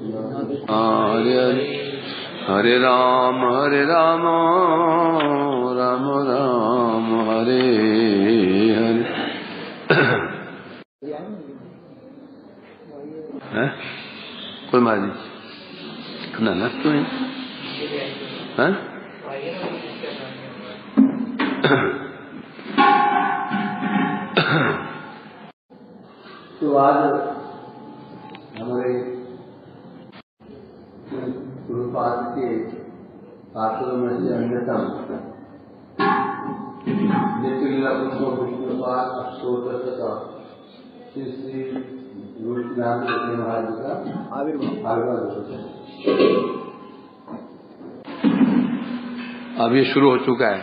हरे हरे हरे राम राम राम हरे हरे। कोई मारी ना ना क्यों है? तो आज हमारे गुरुपाद के पार्षदों में से अन्यतम नित्य गुरुपाद अष्टोत्तर का श्री श्री गुरुनाथ महाराज जी का आविर्भाव अब ये शुरू हो चुका है।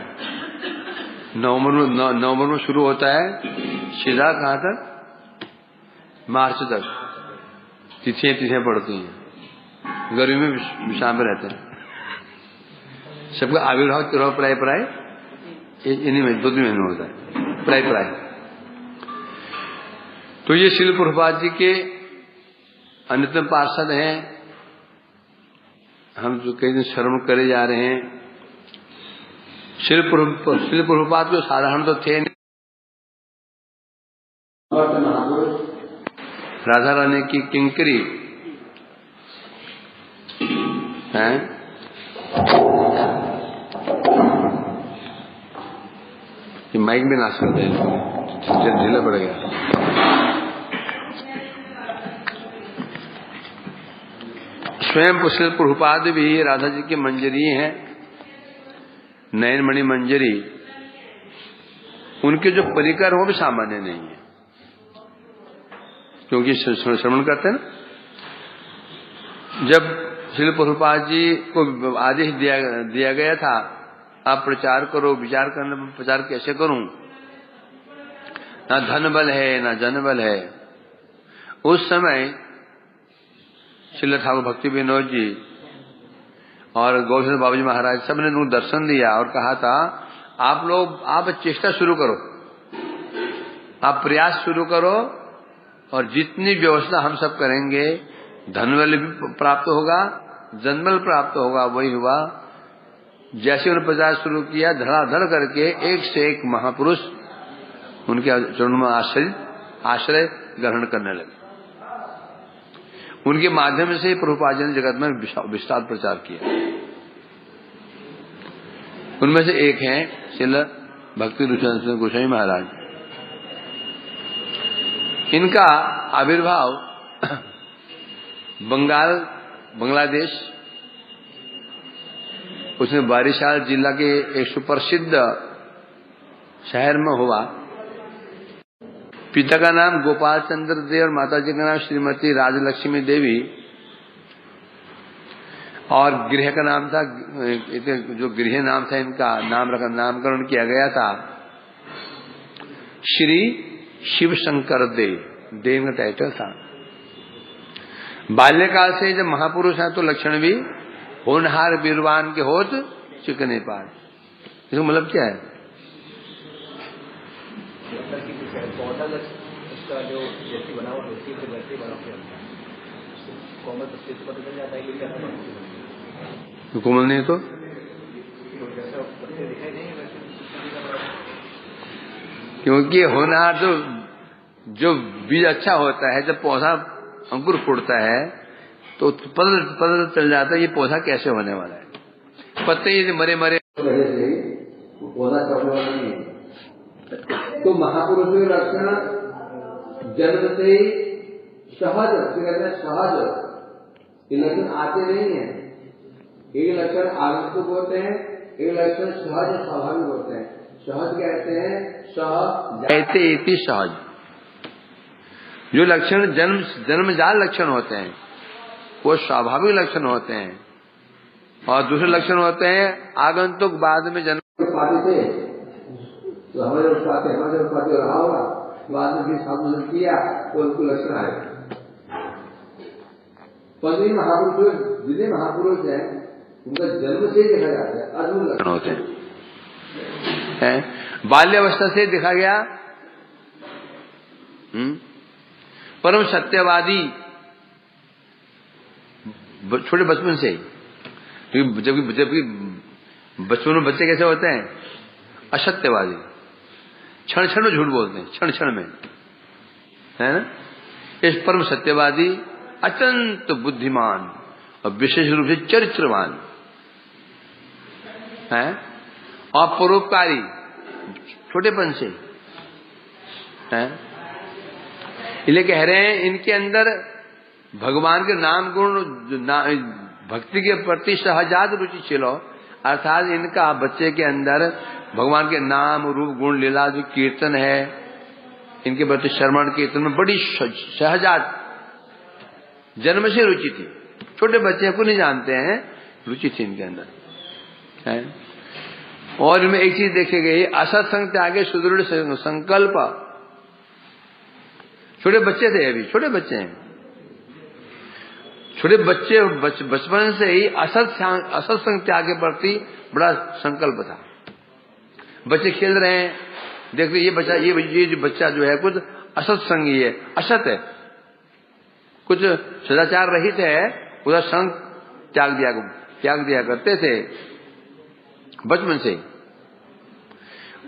नवंबर में शुरू होता है, सीधा कहाँ तक? मार्च तक तिथियां पड़ती हैं। गर्मी में विश्राम में रहते हैं। सबका आविर्भाव तिरवा प्राय इन्हीं में 2 महीने होता है प्राय। तो ये श्रील प्रभुपाद जी के अन्यतम पार्षद हैं। हम जो कई दिन श्रवण करे जा रहे हैं। श्रील प्रभुपाद जो साधारण तो थे नहीं, राधा रानी की किंकरी हैं। ये माइक में नाश करते हैं, ढीला पड़ेगा। स्वयं श्रील प्रभुपाद भी राधा जी की मंजरी हैं, नयनमणि मंजरी। उनके जो परिकर हो भी सामान्य नहीं है, क्योंकि श्रवण करते हैं ना। जब श्रील प्रभुपाद जी को आदेश दिया गया था, आप प्रचार करो, विचार करने पर प्रचार कैसे करूं, ना धन बल है ना जन बल है। उस समय श्रील ठाकुर भक्ति विनोद जी और गौरचंद्र बाबू जी महाराज सबने उनको दर्शन दिया और कहा था, आप चेष्टा शुरू करो, आप प्रयास शुरू करो, और जितनी व्यवस्था हम सब करेंगे, धनबल भी प्राप्त होगा, जनबल प्राप्त होगा। वही हुआ। जैसे उन्होंने प्रचार शुरू किया, धड़ाधड़ करके एक से एक महापुरुष उनके चरणों में आश्रय ग्रहण करने लगे। उनके माध्यम से प्रभुपाद जी ने जगत में विस्तार प्रचार किया। उनमें से एक हैं श्रील भक्ति ऋषि गोस्वामी महाराज। इनका आविर्भाव बांग्लादेश उसमें बारिशाल जिला के एक सुप्रसिद्ध शहर में हुआ। पिता का नाम गोपाल चंद्र देव और माता जी का नाम श्रीमती राजलक्ष्मी देवी, और गृह का नाम था, जो गृह नाम था इनका नामकरण किया गया था श्री शिव शंकर देव का टाइटल था। बाल्यकाल से जब महापुरुष हैं तो लक्षण भी होनहार वीरवान के होत चिकने पार। इसका मतलब क्या है? कोमल नहीं तो क्योंकि होनहार जो बीज अच्छा होता है, जब पौधा अंकुर फूटता है तो पता चल जाता है ये पौधा कैसे होने वाला है। पत्ते यदि मरे पौधा कटने वाला नहीं है। तो महापुरुष के लक्षण जन्म से सहज, ये लक्षण आते नहीं है। एक लक्षण आगंतुक होते हैं, एक लक्षण सहज स्वाभाविक होते हैं। सहज कहते हैं सहज इति सहज। जो लक्षण जन्मजात लक्षण होते हैं वो स्वाभाविक लक्षण होते हैं, और दूसरे लक्षण होते हैं आगंतुक बाद में जन्म से। तो हमारे उत्पाद रहा होगा, बाद में भी साधन किया तो उनको लक्षण आएगा। 15 महापुरुष जितने महापुरुष हैं उनका जन्म से देखा जाता है, अद्भुत लक्षण होते हैं। बाल्यावस्था से देखा गया परम सत्यवादी, छोटे बचपन से ही। जबकि बचपन में बच्चे कैसे होते हैं? असत्यवादी, क्षण क्षण में झूठ बोलते हैं, क्षण क्षण में, है ना। इस परम सत्यवादी, अत्यंत बुद्धिमान और विशेष रूप से चरित्रवान है और परोपकारी छोटेपन से है। इसलिए कह रहे हैं इनके अंदर भगवान के नाम गुण भक्ति के प्रति सहजात रुचि छिलो, अर्थात इनका बच्चे के अंदर भगवान के नाम रूप गुण लीला जो कीर्तन है, इनके प्रति श्रवण कीर्तन में बड़ी सहजात जन्म से रुचि थी। छोटे बच्चे को नहीं जानते हैं, रुचि थी इनके अंदर है। और इनमें एक चीज देखी गई, असत्संग त्यागे सुदृढ़ संकल्प। छोटे बच्चे थे, अभी छोटे बच्चे हैं, छोटे बच्चे बचपन से ही असत्संग त्याग के प्रति बड़ा संकल्प था। बच्चे खेल रहे हैं, देखते ये बच्चा ये जो बच्चा जो है कुछ असत्संगी है, असत है, कुछ सदाचार रहित है, पूरा संग त्याग दिया करते थे बचपन से।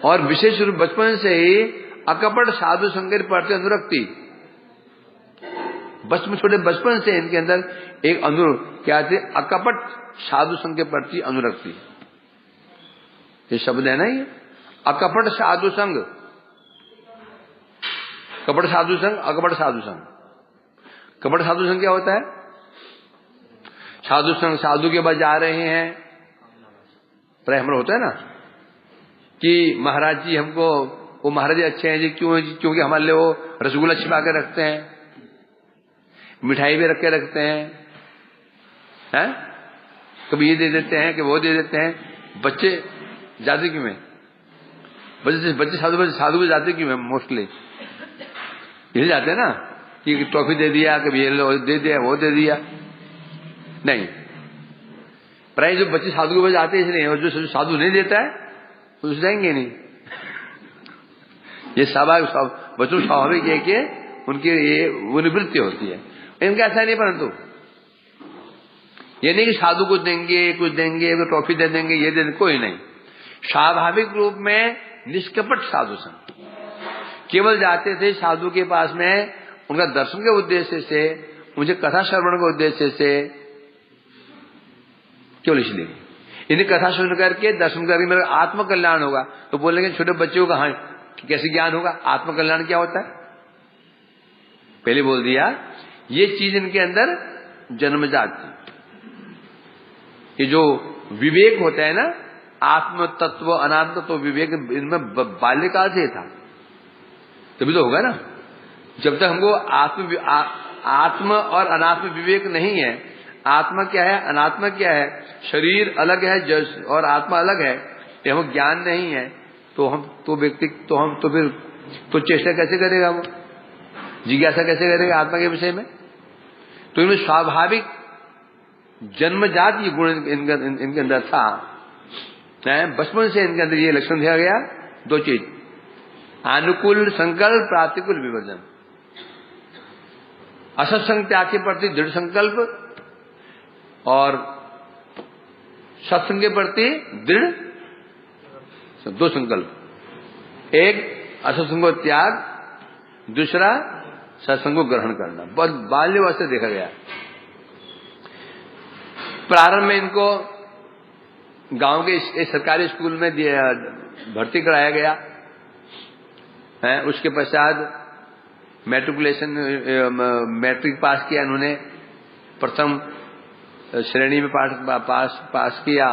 और विशेष रूप बचपन से ही अकपट साधु संग के प्रति अनुरक्ति, छोटे बचपन से इनके अंदर एक क्या थे, अकपट साधु संग के प्रति अनुरक्ति। ये शब्द है ना, ये अकपट साधु संग, कपट साधु संग, अकपट साधु संग। कपट साधु संग क्या होता है? साधु संग, साधु के पास जा रहे हैं, प्रेम होता है ना कि महाराज जी हमको, वो महाराज जी अच्छे हैं जी, क्योंकि हमारे लिए वो रसगुल्ला छिपा के रखते हैं, मिठाई भी रख के रखते हैं, कभी ये दे देते हैं कि वो दे देते हैं। बच्चे जाते क्यों में? बच्चे साधु को जाते क्यों में? मोस्टली ये जाते हैं ना कि टॉफी दे दिया, कभी ये दे दिया, वो दे दिया। नहीं, प्राय जो बच्चे साधु के पास जाते हैं इसलिए, और जो साधु नहीं देता है तो जाएंगे नहीं। ये स्वाभाविक, बच्चों स्वाभाविक है कि उनकी ये वो निवृत्ति होती है। इनका ऐसा नहीं, परंतु ये नहीं कि साधु को देंगे, कुछ देंगे, टॉफी दे देंगे, ये दे देंगे, कोई नहीं। स्वाभाविक रूप में निष्कपट साधु संग, केवल जाते थे साधु के पास में उनका दर्शन के उद्देश्य से, मुझे कथा श्रवण के उद्देश्य से, केवल इसलिए। इन्हें कथा सुन करके दर्शन करके मेरा आत्मकल्याण होगा, तो बोलेंगे छोटे बच्चों का, हाँ कैसे ज्ञान होगा? आत्मकल्याण क्या होता है? पहले बोल दिया, ये चीज इनके अंदर जन्मजात थी। ये जो विवेक होता है ना, आत्म तत्व अनात्म तत्व विवेक इनमें बाल्यकाल से था, तभी तो होगा ना। जब तक हमको आत्म और अनात्म विवेक नहीं है, आत्मा क्या है, अनात्मा क्या है, शरीर अलग है और आत्मा अलग है, ये हमको ज्ञान नहीं है, तो व्यक्ति फिर चेष्टा कैसे करेगा? वो जिज्ञासा कैसे करेगा आत्मा के विषय में? तो इनमें स्वाभाविक जन्मजात ये गुण इनके अंदर था। बचपन से इनके अंदर ये लक्षण दिया गया। दो चीज, अनुकूल संकल्प, प्रतिकूल विवर्जन। असत्संग त्याग के प्रति दृढ़ संकल्प और सत्संग के प्रति दृढ़, दो संकल्प। एक असत्संग को त्याग, दूसरा सत्संग को ग्रहण करना। बहुत बाल्यवस्था देखा गया। प्रारंभ में इनको गांव के एक सरकारी स्कूल में भर्ती कराया गया है। उसके पश्चात मैट्रिक पास किया इन्होंने, प्रथम श्रेणी में पास किया।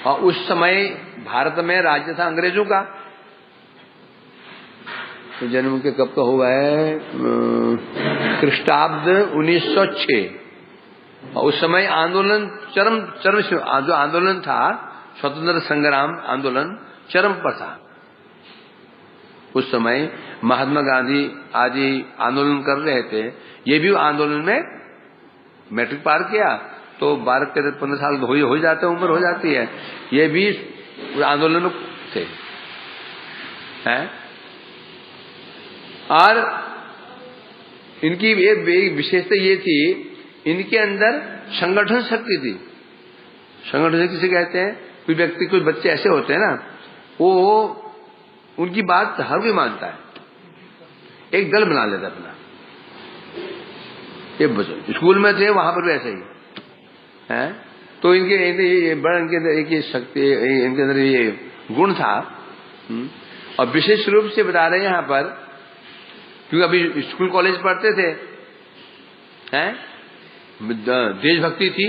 और उस समय भारत में राज्य था अंग्रेजों का। तो जन्म के कब का हुआ है? ख्रीष्टाब्द 1906। और उस समय आंदोलन चरम जो आंदोलन था, स्वतंत्र संग्राम आंदोलन चरम पर था। उस समय महात्मा गांधी आदि आंदोलन कर रहे थे। ये भी आंदोलन में मैट्रिक पार किया तो 12-15 साल हो जाते, उम्र हो जाती है। ये भी आंदोलन में थे हैं। और इनकी एक विशेषता ये थी, इनके अंदर संगठन शक्ति थी। संगठन शक्ति से कहते हैं कोई व्यक्ति, कोई बच्चे ऐसे होते हैं ना, वो उनकी बात हर कोई मानता है, एक दल बना लेता अपना। ये स्कूल में थे, वहां पर भी ऐसा ही है। तो इनके बड़ा इनके अंदर एक शक्ति, इनके अंदर ये गुण था। और विशेष रूप से बता रहे हैं यहाँ पर, क्योंकि अभी स्कूल कॉलेज पढ़ते थे, हैं, देशभक्ति थी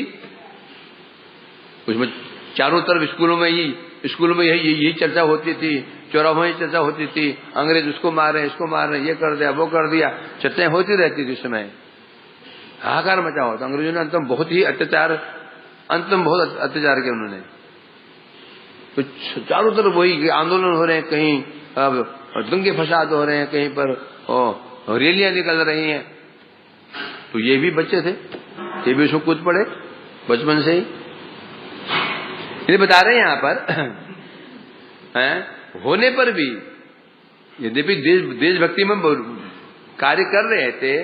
उसमें, चारों तरफ स्कूलों में यही चर्चा होती थी, चौराहों में चर्चा होती थी, अंग्रेज उसको मार रहे हैं, इसको मार रहे हैं, ये कर दिया, वो कर दिया, चर्चाएं होती रहती थी। उस समय हाहाकार मचा होता। अंग्रेजों ने अंतम बहुत अत्याचार किया उन्होंने। तो चारों तरफ वही आंदोलन हो रहे हैं, कहीं दंगे फसाद हो रहे हैं, कहीं पर रैलियां निकल रही हैं। तो ये भी बच्चे थे, ये भी उसमें कूद पड़े बचपन से ही। ये बता रहे हैं यहाँ पर होने पर भी, यद्यपि देशभक्ति में कार्य कर रहे थे,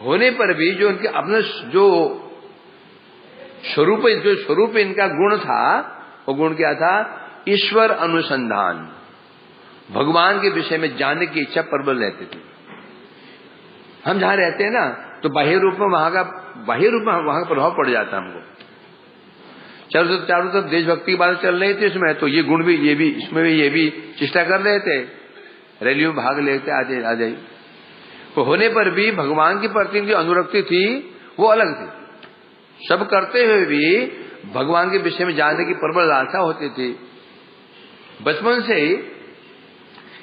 होने पर भी जो उनके अपना जो स्वरूप इनका गुण था, वो गुण क्या था? ईश्वर अनुसंधान, भगवान के विषय में जानने की इच्छा प्रबल रहती थी। हम जहां रहते हैं ना, तो बाह्य रूप में वहां का प्रभाव पड़ जाता है हमको। चारों तरफ देशभक्ति की बात चल रही थी इसमें, तो ये गुण भी, इसमें भी ये भी चेष्टा कर रहे थे, रैलियों में भाग लेते आ जाए। तो होने पर भी भगवान के प्रति जो अनुरक्ति थी वो अलग थी। सब करते हुए भी भगवान के विषय में जानने की प्रबल लालसा होती थी। बचपन से ही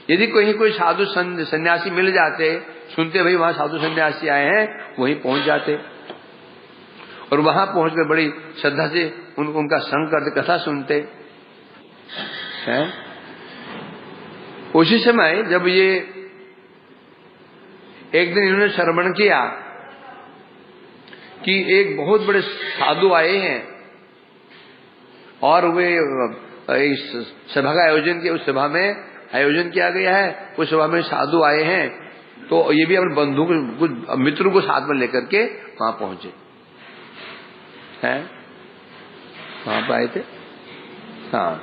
यदि कोई साधु सन्यासी मिल जाते, सुनते भाई वहां साधु सन्यासी आए हैं, वहीं पहुंच जाते और वहां पहुंचकर बड़ी श्रद्धा से उनका संग करते, कथा सुनते हैं। उसी समय जब ये एक दिन इन्होंने श्रवण किया कि एक बहुत बड़े साधु आए हैं और वे इस सभा का आयोजन किया, उस सभा में आयोजन किया गया है, उस सभा में साधु आए हैं, तो ये भी अपने बंधु को, कुछ मित्रों को साथ में लेकर के वहां पहुंचे हैं, वहां पर आए थे। हाँ,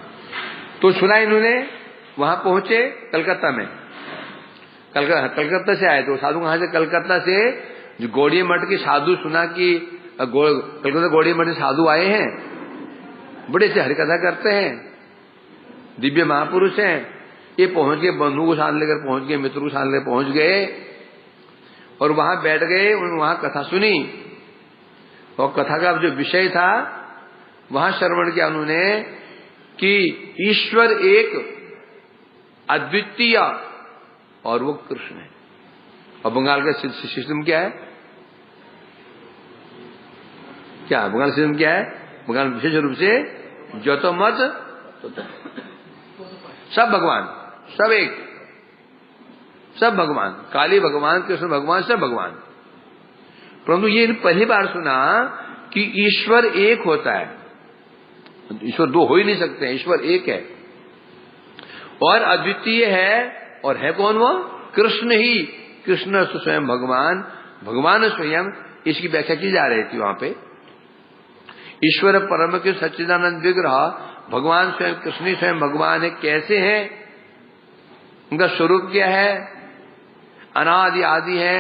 तो सुना इन्होंने, वहां पहुंचे कलकत्ता में, कलकत्ता से आए। तो साधु कहां से? कलकत्ता से। जो गौड़ीय मठ के साधु सुना कि कलकत्ता गौड़ीय मठ से साधु आए हैं, बड़े से हरिकथा करते हैं, दिव्य महापुरुष हैं, ये पहुंच गए, बंधु को साथ लेकर पहुंच गए, मित्र को साथ लेकर पहुंच गए और वहां बैठ गए। वहां कथा सुनी और कथा का जो विषय था वहां श्रवण किया उन्होंने कि ईश्वर एक अद्वितीय और वो कृष्ण है। और बंगाल का सिस्टम क्या है? क्या बंगाल सिस्टम क्या है? बंगाल विशेष रूप से जो तो मत तो सब भगवान, सब एक, सब भगवान, काली भगवान, कृष्ण भगवान, सब भगवान। परंतु ये पहली बार सुना कि ईश्वर एक होता है, ईश्वर दो हो ही नहीं सकते, ईश्वर एक है और अद्वितीय है। और है कौन? वो कृष्ण ही, कृष्ण स्वयं भगवान, भगवान स्वयं। इसकी व्याख्या की जा रही थी वहां पे। ईश्वर परम के सच्चिदानंद विग्रह, भगवान स्वयं, कृष्ण स्वयं भगवान है। कैसे हैं? उनका स्वरूप क्या है? अनादि आदि है,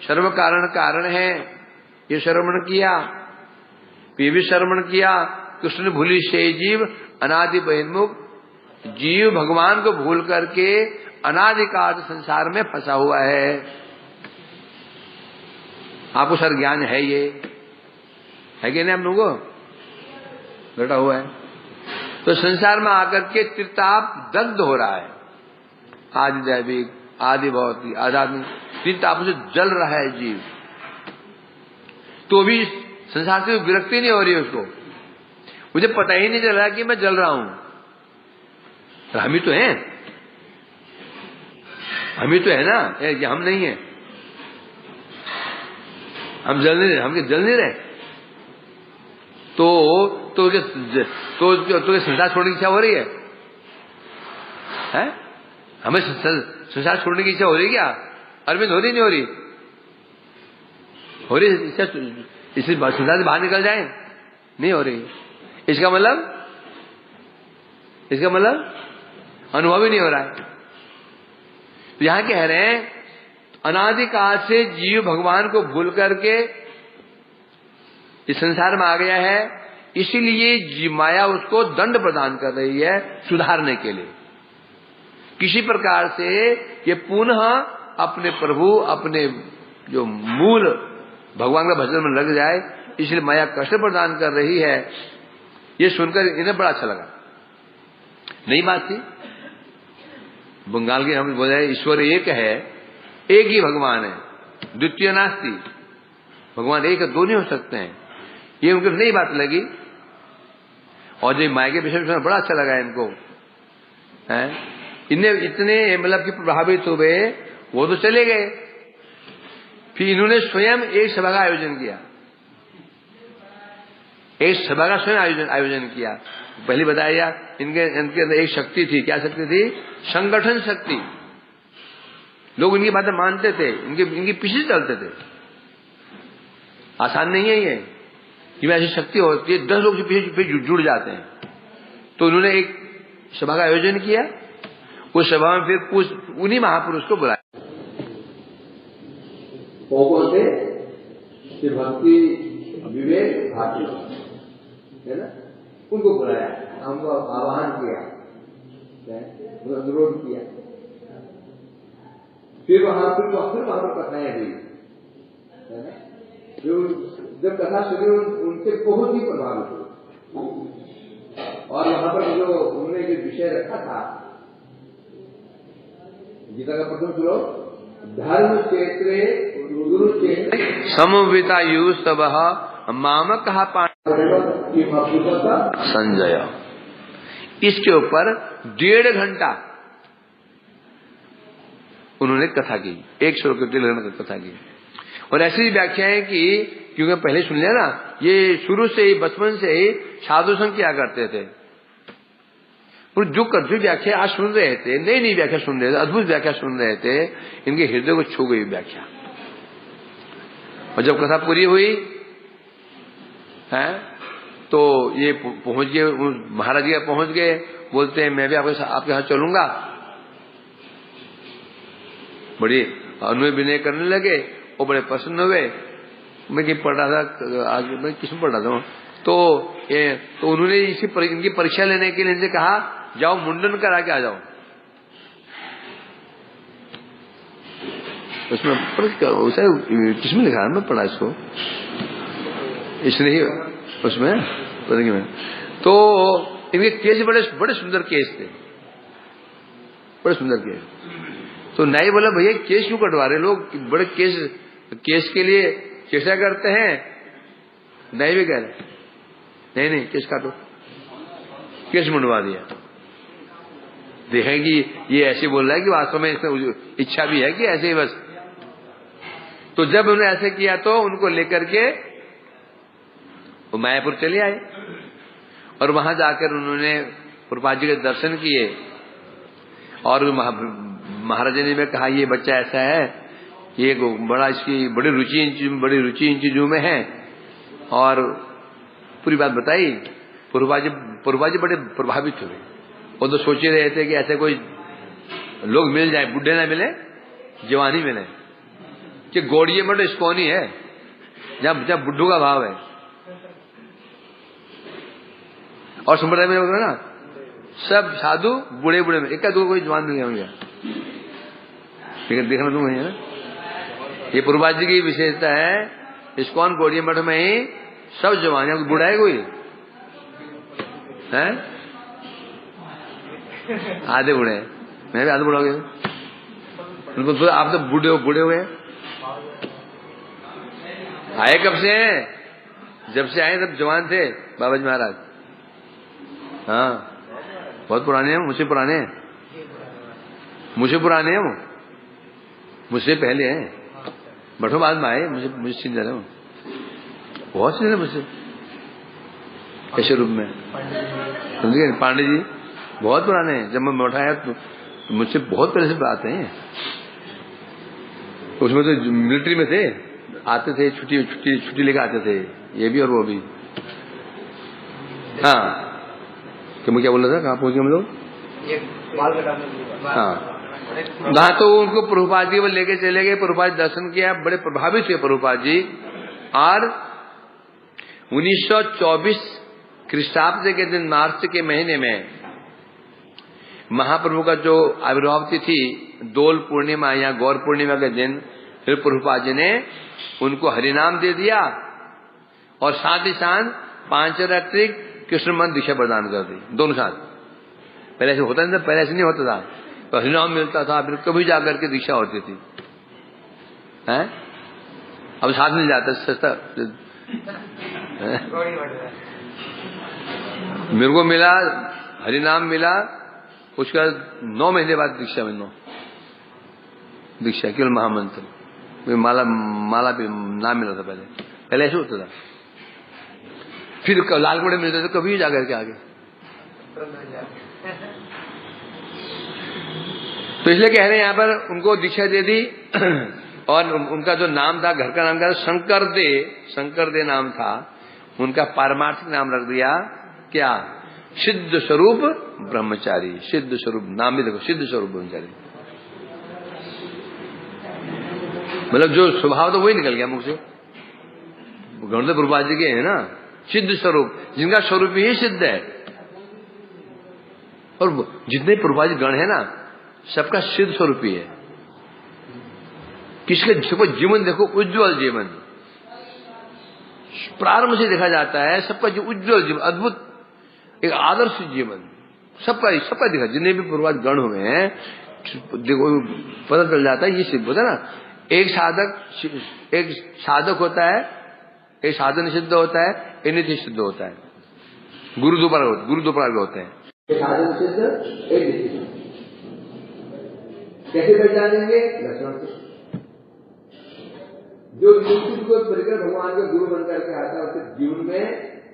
सर्व कारण कारण है। ये श्रवण किया, ये भी श्रवण किया। कृष्ण भूली से जीव अनादि बहिर्मुख, जीव भगवान को भूल करके अनादिकाल संसार में फंसा हुआ है। आपको सर ज्ञान है, ये है कि नहीं? हम लोगों को बैठा हुआ है तो संसार में आकर के त्रिताप दग्ध हो रहा है। आदि दैविक, आदि भौतिक, आध्यात्मिक, तीन तापों से जल रहा है जीव। तो भी संसार से विरक्ति नहीं हो रही है उसको। मुझे पता ही नहीं चल रहा कि मैं जल रहा हूं। हम ही तो हैं, हम ही तो है ना, हम नहीं है। हम जल नहीं रहे, हम जल नहीं रहे। तो संसार छोड़ने की इच्छा हो रही है? हमें संसार छोड़ने की इच्छा हो रही है क्या? अरविंद, हो रही नहीं हो रही? हो रही इच्छा? इसलिए संसार से बाहर निकल जाए, नहीं हो रही। इसका मतलब अनुभव ही नहीं हो रहा है। तो यहां कह रहे हैं अनादिकाल से जीव भगवान को भूल करके इस संसार में आ गया है, इसीलिए माया उसको दंड प्रदान कर रही है सुधारने के लिए। किसी प्रकार से ये पुनः अपने प्रभु, अपने जो मूल भगवान का भजन में लग जाए, इसलिए माया कष्ट प्रदान कर रही है। ये सुनकर इन्हें बड़ा अच्छा लगा। नई बात थी। बंगाल के हम बोले ईश्वर एक है, एक ही भगवान है, द्वितीय नास्ति, भगवान एक है, दो नहीं हो सकते हैं। ये उनको नई बात लगी। और जो माया के विषय में बड़ा अच्छा लगा इनको है। इन्हें इतने मतलब कि प्रभावित हुए, वो तो चले गए। फिर इन्होंने स्वयं एक सभा का आयोजन किया, एक सभा का स्वयं आयोजन किया। पहले बताया इनके अंदर एक शक्ति थी। क्या शक्ति थी? संगठन शक्ति। लोग इनकी बातें मानते थे, इनके पीछे चलते थे। आसान नहीं है ये कि ऐसी शक्ति होती है, 10 लोग पीछे जुड़ जाते हैं। तो उन्होंने एक सभा का आयोजन किया। उस सभा में फिर उन्हीं महापुरुष को बुलाया। कौन थे? भक्ति विवेक भारती है ना, उनको बुलाया, हमको आह्वान किया, अनुरोध किया। फिर वहां पर कथाएं हुई है ना। जब कथा सुनी उनसे बहुत ही प्रभावित हुई। और वहां पर जो उन्होंने जो विषय रखा था, गीता का प्रथम श्लोक, धर्म क्षेत्रे गुरु क्षेत्रे समवितायु सबह मामक संजय। इसके ऊपर 1.5 घंटा उन्होंने कथा की, एक श्लोक के 1.5 घंटा कथा की। और ऐसी व्याख्याएं की, क्योंकि पहले सुन लिया ना, ये शुरू से ही बचपन से ही साधु संग किया करते थे। और जो व्याख्या आज सुन रहे थे, नई व्याख्या सुन रहे थे, अद्भुत व्याख्या सुन रहे थे, इनके हृदय को छू गई व्याख्या। और जब कथा पूरी हुई है तो ये पहुंच गए, महाराज जी पहुंच गए, बोलते हैं मैं भी आपके साथ चलूंगा। बड़ी अनुय विनय करने लगे और बड़े प्रसन्न हुए। मैं कि पढ़ रहा था, आज मैं किसमें पढ़ रहा था, तो उन्होंने इनकी परीक्षा लेने के लिए इनसे कहा जाओ मुंडन करा के आ जाओ। उसमें किसमें लिखा है, मैं पढ़ा इसको, इसने ही उसमें में। तो इनके केस बड़े सुंदर केस थे, बड़े सुंदर केस। तो नहीं बोला भैया केस क्यों कटवा रहे लोग, बड़े केस के लिए चेष्टा करते हैं। नहीं भी कह रहे नहीं केस काटो, केस मुंडवा दिया। देखें कि ये ऐसे बोल रहा है कि वास्तव में इसमें इच्छा भी है कि ऐसे ही बस। तो जब उन्होंने ऐसे किया तो उनको लेकर के वो मायापुर चले आए और वहां जाकर उन्होंने प्रभुपाद जी के दर्शन किए। और महाराज ने में कहा ये बच्चा ऐसा है, ये बड़ा इसकी बड़ी रुचि इन चीजों में है। और पूरी बात बताई। प्रभुपाद जी बड़े प्रभावित हुए। वो तो सोच ही रहे थे कि ऐसे कोई लोग मिल जाए, बुढ़े ना मिले, जवानी मिले, कि गौड़िये में तो इस्कॉन ही है जब बुद्धू का भाव है। और संप्रदाय में होगा ना सब साधु बूढ़े में, एक दो कोई जवान मिल होंगे, लेकिन देखना तुम है ना। ये प्रभुपाद जी की विशेषता है, इस्कॉन गौड़िये मठ में ही सब जवान है, बूढ़ा है कोई है? आधे बूढ़े हैं, मैं भी आधे बूढ़ा हो गया। तो आप तो बूढ़े हो गए। आए कब से हैं? जब से आए तब जवान थे बाबा जी महाराज। हाँ बहुत पुराने हैं, मुझसे पुराने हैं वो, मुझसे पहले हैं। बठो बाद में आए, मुझे सीन जा रहा हूँ, बहुत सीन है मुझसे ऐसे रूप में। समझिए पांडे जी बहुत पुराने हैं। जब मैं मठ आया तो मुझसे बहुत पहले से बात है। उसमें तो मिलिट्री में थे, आते थे, छुट्टी लेकर आते थे, ये भी और वो भी। हाँ, कि मैं क्या बोल रहा था, कहाँ पहुंचे हम लोग? हाँ, तो उनको प्रभुपाद जी वो लेके चले गए, प्रभुपाद जी दर्शन किया, बड़े प्रभावित हुए प्रभुपाद जी। और 1924 ख्रीष्टाब्द के दिन मार्च के महीने में महाप्रभु का जो आविर्भाव तिथि दोल पूर्णिमा या गौर पूर्णिमा के दिन फिर प्रभुपाद जी ने उनको हरिनाम दे दिया और साथ ही साथ 5 रात्रि कृष्ण मंत्र दीक्षा प्रदान कर दी, दोनों साथ। पहले ऐसे होता नहीं था, पहले ऐसे नहीं होता था, तो हरिनाम मिलता था, फिर कभी जाकर के दीक्षा होती थी, हैं? अब साथ नहीं जाता सस्ता। मेरे को मिला हरिनाम मिला, उसका 9 महीने बाद दीक्षा में, 9 दीक्षा केवल महामंत्र, माला भी नाम मिला था पहले ऐसे होता था। फिर लाल घोड़े मिलते थे कभी जाकर के आगे। तो इसलिए कह रहे हैं यहाँ पर उनको दीक्षा दे दी और उनका जो नाम था, घर का नाम था शंकर दे नाम था, उनका पारमार्थिक नाम रख दिया क्या? सिद्ध स्वरूप ब्रह्मचारी। सिद्ध स्वरूप नाम भी देखो, सिद्ध स्वरूप ब्रह्मचारी, मतलब जो स्वभाव तो वही निकल गया मुख से, गण तो प्रभुपाद जी के है ना, सिद्ध स्वरूप, जिनका स्वरूप ही सिद्ध है। और जितने प्रभुपाद जी गण है ना, सबका सिद्ध स्वरूप ही है। किसके देखो जीवन देखो, उज्ज्वल जीवन, प्रारंभ से देखा जाता है सबका जो उज्ज्वल जीवन, अद्भुत एक आदर्श जीवन, सबका दिखा। जितने भी प्रभुपाद गण हुए हैं देखो, पता चल जाता है ये सिद्ध होता है ना। एक साधक होता है, एक साधन सिद्ध होता है, एक नित्य सिद्ध होता है, गुरु दो प्रकार के होते हैं। एक साधन सिद्ध, एक नित्य सिद्ध। कैसे पहचानेंगे? लक्षण से। जो निश्चित को परिकर भगवान के गुरु बनकर के आता है, उसके जीवन में,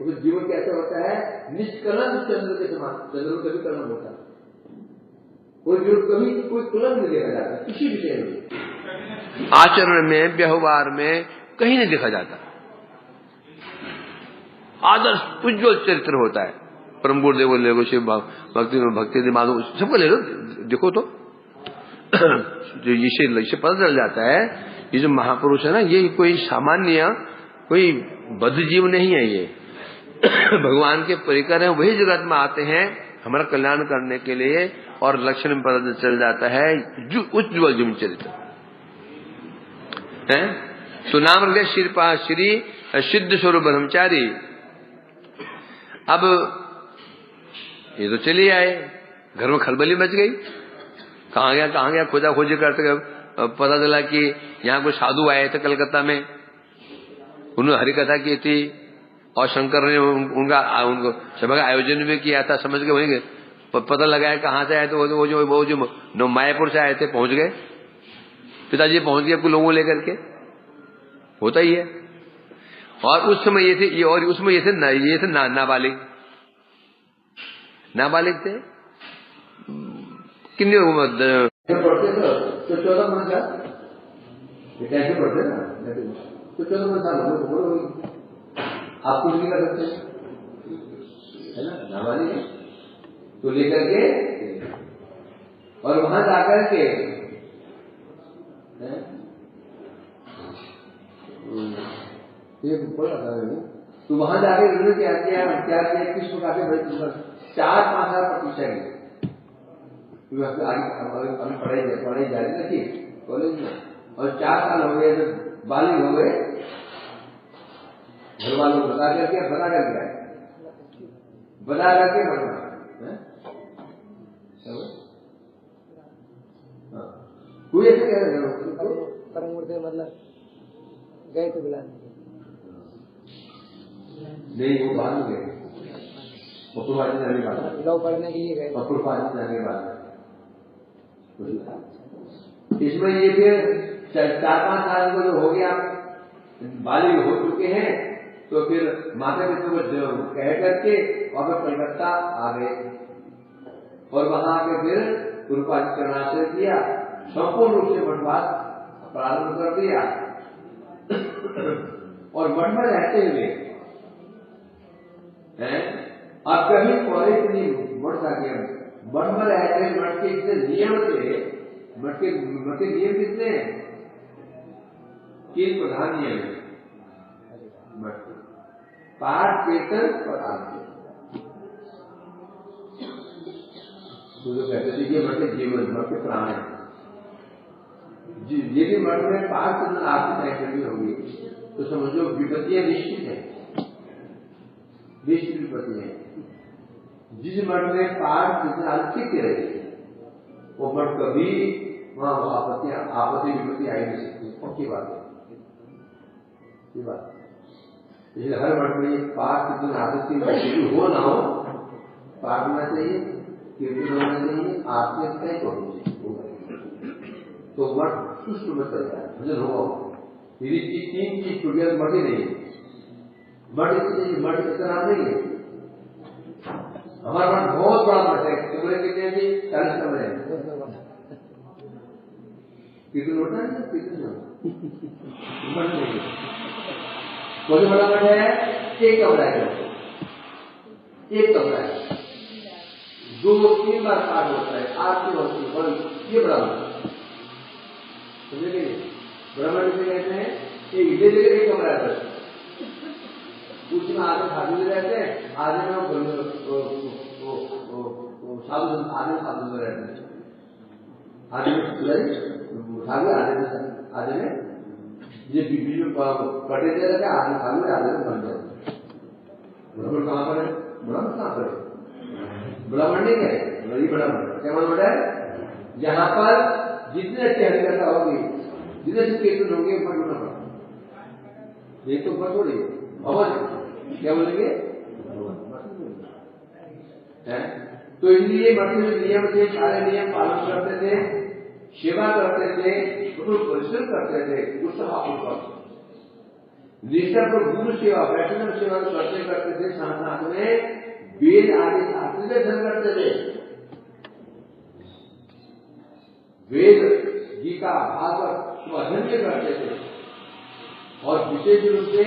उसका जीवन कैसे होता है? निष्कलंक चंद्र के समान। चंद्र में कभी कलंक होता है, कोई जीवन कभी कोई कलंक नहीं देखा जाता किसी विषय में, आचरण में, व्यवहार में कहीं नहीं देखा जाता। आदर्श उज्ज्वल चरित्र होता है। परम गुरुदेव ले लो, शिव भक्ति माधव, सबको ले लो, देखो तो जो इससे पता चल जाता है ये जो महापुरुष है ना, ये कोई सामान्य कोई बद्ध जीव नहीं है, ये भगवान के परिकर हैं, वही जगत में आते हैं हमारा कल्याण करने के लिए, और लक्षण में पता चल जाता है उज्ज्वल जीवन चरित्र है। तो नाम रख दिया श्री सिद्ध स्वरूप ब्रह्मचारी। अब ये तो चले आए, घर में खलबली मच गई, कहाँ गया खोजा खोजी करते, पता चला कि यहाँ कुछ साधु आए थे कलकत्ता में, उन्होंने हरिकथा की थी और शंकर ने उनको सभा का आयोजन भी किया था, समझ के वहीं पता लगाया कहाँ से आए थे, वो जो मायापुर से आए थे, पहुंच गए, पिताजी पहुंच गए कुछ लोगों लेकर के, होता ही है। और उस समय ये थे, और उसमें ये थे नाबालिग थे, कितने पढ़ते थे तो 14 मन का कैसे पढ़ते ना, तो 14 मन साल आप कुछ नहीं कर सकते है ना, नाबालिग है तो लेकर के, और वहां जाकर के ये बोला था तो वहां जाके उन्होंने क्या किया, किस प्रकार से 4-5 हजार परीक्षा की, अभी पढ़ाई जारी रखी कॉलेज में, और 4 साल हो गए जब बालिग हो गए, घर वालों को बता करके कोई ऐसे कह रहे परम मूर्ति मतलब गए थे बुलाने, नहीं वो बाहर में गए, पपुरपाजी जाने के बाद, लौ पढ़ने के लिए गए, पपुरपाजी जाने के बाद। इसमें ये फिर 4-5 साल को जो हो गया, बालिग हो चुके हैं, तो फिर माता पिता को कह करके और फिर कलकत्ता आ गए, और वहां आके फिर गुरुपाद करना किया, संपूर्ण रूप से वनवास प्रारंभ कर दिया। और मठ में रहते हुए आप कभी कॉलेज नहीं बढ़ सके। मठ में रहते हुए मठ के इतने नियम थे, मठ के नियम कितने हैं? 3 प्रधान नियम है मठ के। पाठ कीर्तन और आरती। तो जो कहते थे कि मठ के जीवन, मठ के प्राण है। यदि मठ में पाठ कीर्तन आरती तय करनी होगी तो समझो विपत्तियां निश्चित है, निश्चित विपत्ति है। जिस मठ में पाठ कीर्तन आरती के रहेगी वो मठ कभी वहां आपत्ति विपत्ति आई नहीं सकती। पक्की बात है ये बात। इसलिए हर मठ में पाठ कीर्तन आरती हो ना हो, पाठ होना चाहिए, कीर्तन होना चाहिए, आरती तय होनी चाहिए, तो मठ सुष्ट में चलता है, भजन होगा। यदि 3 चीज छूट गया मठ ही नहीं है। मठ इतना नहीं है। हमारा मठ बहुत बड़ा मठ है, कमरे कितने हैं? 40 कमरे हैं। कीर्तन होता है ना, कीर्तन मठ नहीं है। बहुत बड़ा मठ है, 1 कमरा है, 1 कमरा है, 2-3 बार पाठ होता है, आरती होती है, और ये बड़ा मठ समझे। ब्राह्मण से कहते हैं एक जगह 1 कमरा है, उसमें आधे साधु रहते हैं, आधे में साधु में रहते हैं, आधे में साधु, आधे में ये बीबी में कटे दे रहते हैं, आधे साधु आधे में बन जाते। ब्राह्मण कहाँ पर है? ब्राह्मण कहाँ पर है? ब्राह्मण नहीं है, वही ब्राह्मण क्या मतलब है? यहाँ पर जितने अच्छे हरिकथा होगी, जितने से कीर्तन होंगे, मठ होना पड़ा। ये तो मत छोड़िए, भवन क्या बोलेंगे? तो इसलिए मठ में नियम थे, सारे नियम पालन करते थे, सेवा करते थे, परिश्रम करते थे, निष्ठा पर गुरु सेवा, वैष्णव सेवा करते करते थे, साथ साथ में वेद आदि शास्त्र का अध्ययन करते थे। वेद गीता भागवत को अध्ययन करते थे, और विशेष रूप से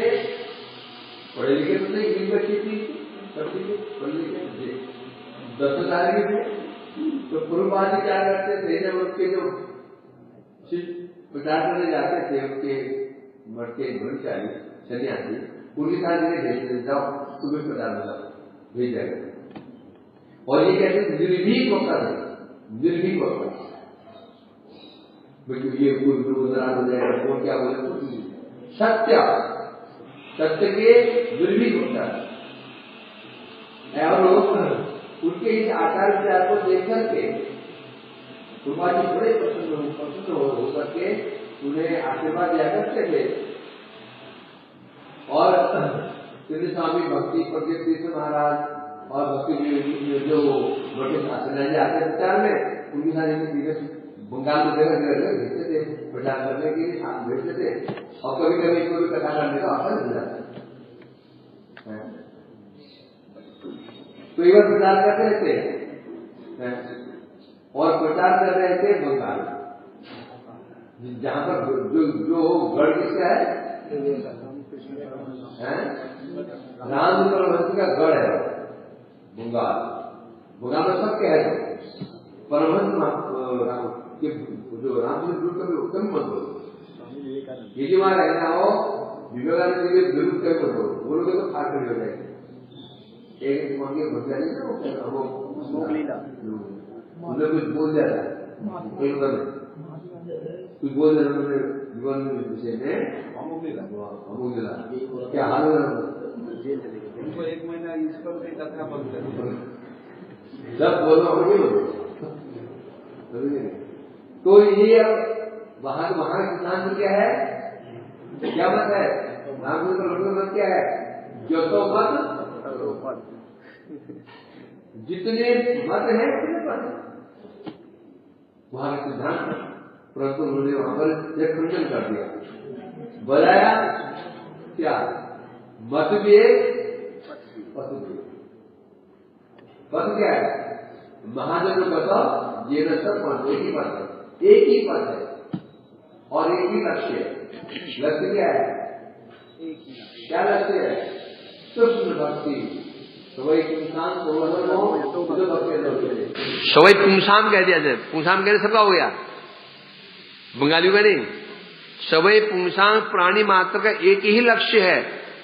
पढ़े लिखे तो नहीं, यूनिवर्सिटी थी, पढ़े लिखे थे, 10 साल के थे। तो पूर्ववादी क्या करते थे, जब उनके जो प्रचार करने जाते थे, उनके मठ के ब्रह्मचारी सन्यासी, उनके साथ भेजते, जाओ तुम्हें प्रचार मिला, भेज जाएगा। और ये कहते थे निर्भीक होकर, निर्भीक होकर ये गुजरात हो जाएगा, वो क्या बोले, सत्य सत्य के निर्भीक होता है। और उनके इस आचार विचार को देख करके जी बड़े प्रसन्न हो करके उन्हें आशीर्वाद दिया करते थे। और श्री स्वामी भक्ति प्रज्ञ तीर्थ महाराज और भक्ति जो बड़े शास्त्री आते विचार में, उनके साथ बंगाल में जगह भेजते थे, प्रचार करने के लिए साथ भेजते थे, और कभी कभी इसको भी कथा करने का अवसर मिल जाता है। तो ये प्रचार कर रहे थे, और प्रचार कर रहे थे बंगाल, जहां पर जो गढ़ किसका है, राम परमहंस का गढ़ है बंगाल। बंगाल में सब कह रहे परमहंस जो रामचंद्र गुरु का भी उत्तम मत बोलो, यदि वहां रहना हो विवेकानंद जी के गुरु कभी मत बोलो, बोलोगे तो फाड़ खड़ी हो जाएगी। एक मंगे घुस जाएगी ना, वो उन्हें कुछ बोल दिया था, कुछ बोल दिया उन्होंने जीवन विषय में, अमूक दिला क्या हाल हो, उनको 1 महीना ईश्वर की कथा बोलते, जब बोलो होगी। तो ये वहां का सिद्धांत क्या है, क्या मत है, मत क्या है, जो तो मत जितने मत है उतने मत, वहां का सिद्धांत। परंतु उन्होंने वहां पर एक खंडन कर दिया, बताया क्या मत भी एक, पद भी एक। पद क्या है, महाजन को बताओ, ये सब पद एक ही पद है, एक ही पद है और एक ही लक्ष्य है। लक्ष्य क्या है? क्या लक्ष्य है? शुद्ध भक्ति। सवई पुंसाम कह दिया जाए, पुंसाम कहने सबका हो गया, बंगालियों का नहीं। सवई पुंसाम प्राणी मात्र का एक ही लक्ष्य है,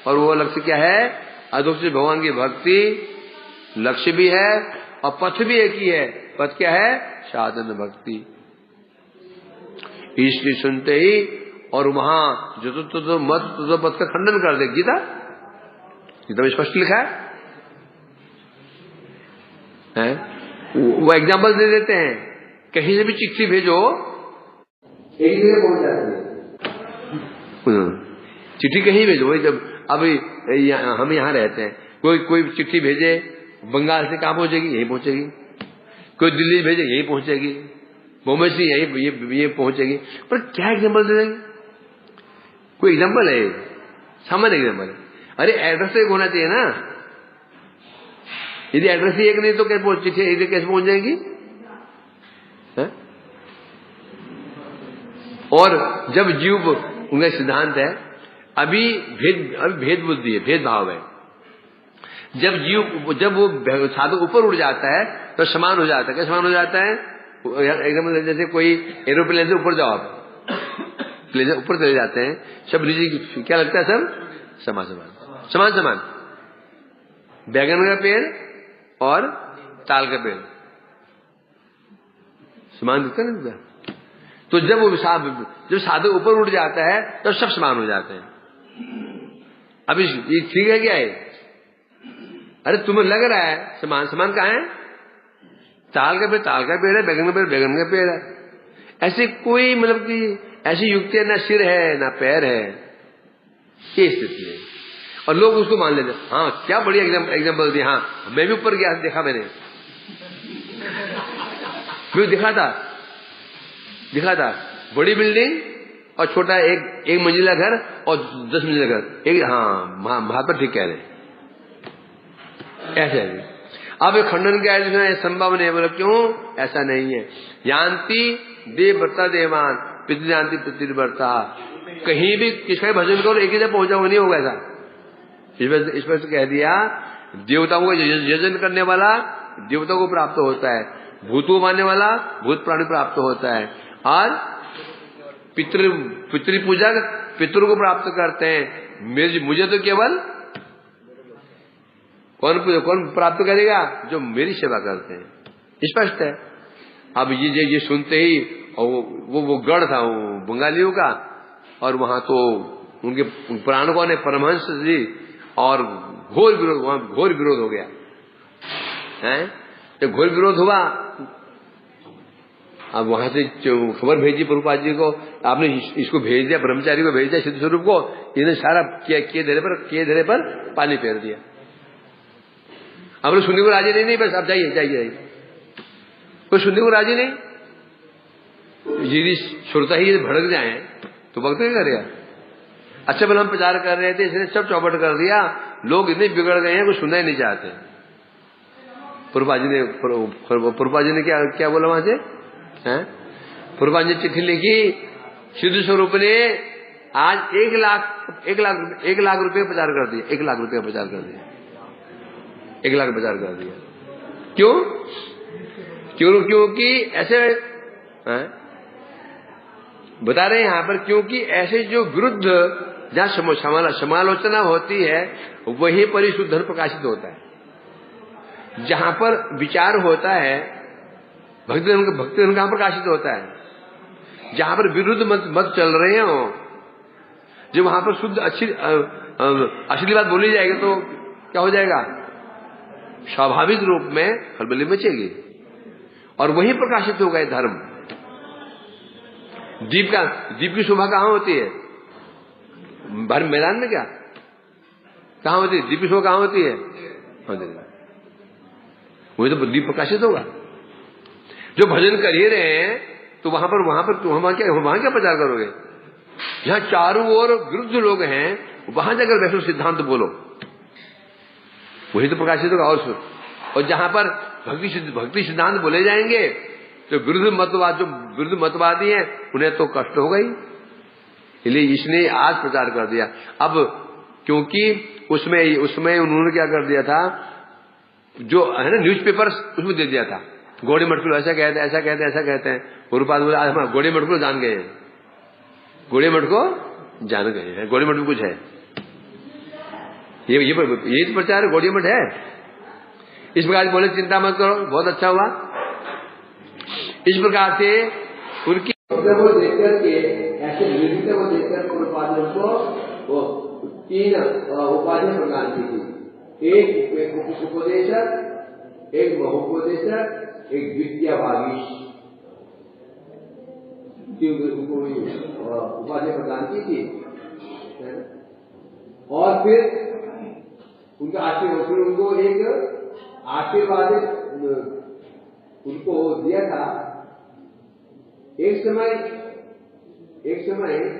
और वो लक्ष्य क्या है? अधोक्ष भगवान की भक्ति लक्ष्य भी है और पथ भी एक ही है। पथ क्या है? साधन भक्ति। इसलिए सुनते ही और वहां जो मत पथ का खंडन कर दे। गीता एकदम स्पष्ट लिखा है? वो एग्जाम्पल दे देते हैं, कहीं से भी चिट्ठी भेजो एक ही जगह पहुंच जाती है। चिट्ठी कहीं भेजो, वही जब अभी हम यहाँ रहते हैं, कोई चिट्ठी भेजे बंगाल से कहाँ पहुंचेगी? यहीं पहुंचेगी। कोई दिल्ली भेजे यहीं पहुंचेगी, बॉम्बे से यही पहुंचेगी। पर क्या एग्जाम्पल दे देंगे? कोई एग्जाम्पल है? सामान्य एग्जाम्पल है। अरे एड्रेस तो एक होना चाहिए ना। यदि एड्रेस ही एक नहीं तो कैसे चिट्ठी इधर कैसे पहुंच जाएगी? और जब जीव, उनका सिद्धांत है, अभी भेद बुद्धि है, भेदभाव है। जब वो साधु ऊपर उड़ जाता है तो समान हो जाता है। क्या समान हो जाता है? एकदम जैसे कोई एरोप्लेन से ऊपर जाओ, आप प्लेन से ऊपर चले जाते हैं, सब नीचे क्या लगता है? सब समान। बैगन का पेड़ और ताल का पेड़ समान दिखता है ना। तो जब साधु ऊपर उड़ जाता है तो सब समान हो जाते हैं। अभी ये ठीक है क्या है? अरे तुम्हें लग रहा है समान कहाँ है? ताल का पेड़ है, बैगन का पेड़ है। ऐसे कोई मतलब कि ऐसी युक्ति है, ना सिर है ना पैर है, ये स्थिति है। और लोग उसको मान लेते। हाँ, क्या बढ़िया एग्जाम्पल दिया। हाँ, मैं भी ऊपर गया, देखा मैंने, मैं दिखा था बड़ी बिल्डिंग और छोटा एक मंजिला घर और 10 मंजिला घर एक। हाँ, महात्मा ठीक कह रहे, ऐसे है। अब ये खंडन क्या है? संभव नहीं। बोला क्यों? ऐसा नहीं है। यान्ति देव व्रता देवान पितृ जानती पितृव्रता। कहीं भी किसका भजन करो एक ही जगह पहुंचा, नहीं होगा ऐसा। इस पर कह दिया, देवताओं को यजन करने वाला देवताओं को प्राप्त होता है, भूतों मानने वाला भूत प्राणी प्राप्त होता है, और पितृ पूजक पितृ को प्राप्त करते हैं। मुझे तो केवल कौन प्राप्त करेगा? जो मेरी सेवा करते हैं। स्पष्ट है। अब ये सुनते ही वो गढ़ था वो बंगालियों का, और वहां तो उनके प्राणकों ने परमहंस जी, और घोर विरोध हो गया है। तो घोर विरोध हुआ। अब वहां से खबर भेजी प्रभुपाद जी को, आपने इसको भेज दिया, ब्रह्मचारी को भेज दिया, सिद्ध स्वरूप को। इन्हें सारा किए धरे पर पानी फेर दिया। अब लोग सुनने को राजी नहीं, बस अब जाइए। कोई सुनने को राजी नहीं। यदि श्रोता ही भड़क जाए तो भक्त क्या करेगा? अच्छा भला हम प्रचार कर रहे थे, इसने सब चौपट कर दिया, लोग इतने बिगड़ गए हैं, कुछ सुनना ही नहीं चाहते। प्रभुपाद जी ने क्या बोला वहां से? प्रभुपाद जी चिट्ठी लिखी, सिद्ध स्वरूप ने आज 1 लाख रुपए प्रचार कर दिया। 1 लाख रुपए प्रचार कर दिया। 1 लाख प्रचार कर दिया। क्योंकि ऐसे बता रहे हैं यहां पर, क्योंकि ऐसे जो विरुद्ध जहां समालोचना होती है वहीं पर ही शुद्ध धर्म प्रकाशित होता है। जहां पर विचार होता है भक्ति धर्म कहां प्रकाशित होता है? जहां पर विरुद्ध मत चल रहे हो, जब वहां पर शुद्ध असली बात बोली जाएगी तो क्या हो जाएगा? स्वाभाविक रूप में खलबली मचेगी और वहीं प्रकाशित होगा धर्म। दीप की शोभा कहां होती है? भर मैदान में क्या कहां होती है? दीप की शोभा कहां होती है? वही तो दीप प्रकाशित होगा। जो भजन कर ही रहे हैं तो वहां क्या प्रचार करोगे? जहां चारों ओर विरुद्ध लोग हैं वहां जाकर वैष्णव सिद्धांत बोलो, वही तो प्रकाशित होगा। और जहां पर भक्ति सिद्धांत बोले जाएंगे तो विरुद्ध मतवादी हैं उन्हें तो कष्ट होगा ही। इसलिए इसने आज प्रचार कर दिया। अब क्योंकि उसमें उन्होंने क्या कर दिया था, जो है ना न्यूज़पेपर उसमें दे दिया था, गौड़ी मठ को ऐसा कहते हैं, ऐसा कहते हैं, ऐसा कहते हैं। गुरुपाद बोला आज हम गौड़ी मठ को जान गए हैं, गौड़ी मठ को जान गए हैं, गौड़ी मठ में कुछ है। ये प्रचार गौड़ी मठ है। इस प्रकार बोले चिंता मत करो, बहुत अच्छा हुआ। इस प्रकार से उनकी को देखकर के ऐसे निर्मित को देखकर गुरुपाद को वो 3 उपाधियां प्रदान की थी। एक उपदेशक, एक महोपदेशक, एक विद्यावागीश की उपाधियां प्रदान की थी। और फिर उनका आशीर्वाद, उनको एक आशीर्वाद उनको दिया था। एक समय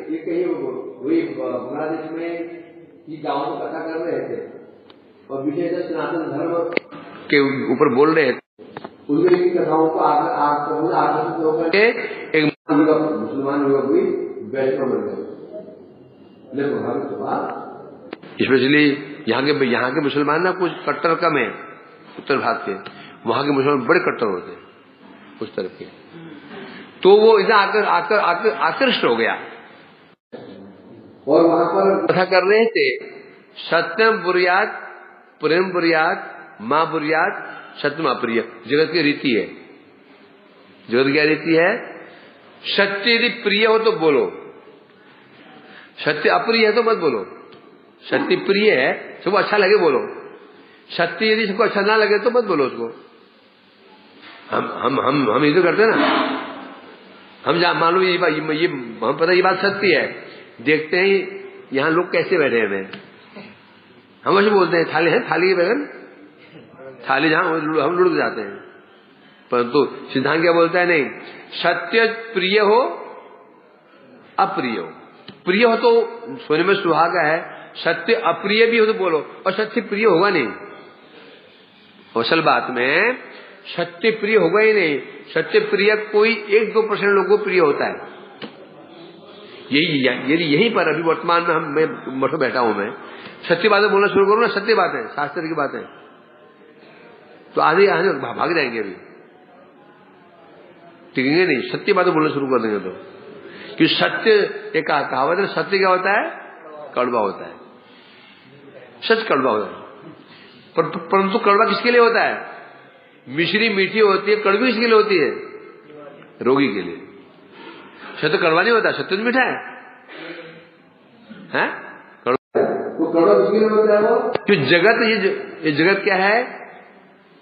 ये कहीं वही बांग्लादेश में की गांव में कथा कर रहे थे और विशेष सनातन धर्म के ऊपर बोल रहे थे। उनके इन कथाओं को आकर्षित होकर के एक मुसलमान युवक भी वैष्णव बन गए, प्रभावित हुआ। स्पेशली यहाँ के मुसलमान ना कुछ कट्टर कम है, उत्तर भारत के, वहां के मुसलमान बड़े कट्टर होते हैं उस तरफ के। तो वो इतना आकर्षित हो गया और वहां पर कथा कर रहे थे, सत्यम बुरियात, प्रेम बुरियात, मां बुरियात, सत्यम अप्रिय। जगत की रीति है। जगत क्या रीति है? सत्य यदि प्रिय हो तो बोलो, सत्य अप्रिय है तो मत बोलो। सत्य प्रिय है, सबको अच्छा लगे बोलो। सत्य यदि सबको अच्छा ना लगे तो मत बोलो उसको। हम ये तो करते हैं ना, हम मान लो ये हम पता ये बात सत्य है, देखते हैं यहाँ लोग कैसे बैठे हैं, हम वैसे बोलते हैं थाली है, थाली के बगैर थाली जहां हम लुढ़क जाते हैं। परंतु सिद्धांत क्या बोलता है? नहीं, सत्य प्रिय हो अप्रिय हो। प्रिय हो तो सोने में सुहागा है, सत्य अप्रिय भी हो तो बोलो, और सत्य प्रिय होगा नहीं। असल बात में सत्य प्रिय होगा ही नहीं। सत्य प्रिय कोई 1-2% लोगों को प्रिय होता है। यही पर अभी वर्तमान में मैं मठ में बैठा हूं, मैं सत्य बातें बोलना शुरू करूं ना, सत्य बातें, शास्त्र की बातें, तो आधे भाग जाएंगे, अभी टिकेंगे नहीं। सत्य बातें बोलना शुरू कर देंगे तो, कि सत्य एक कहावत है, सत्य क्या होता है? कड़वा होता है। सच कड़वा होता है, परंतु कड़वा किसके लिए होता है? मिश्री मीठी होती है, कड़वी किसके लिए होती है? रोगी के लिए। सत्य कड़वा नहीं होता, सत्य तो मीठा है, कड़वा। तो कड़वा किसके लिए होता है? वो जो जगत, ये जगत क्या है?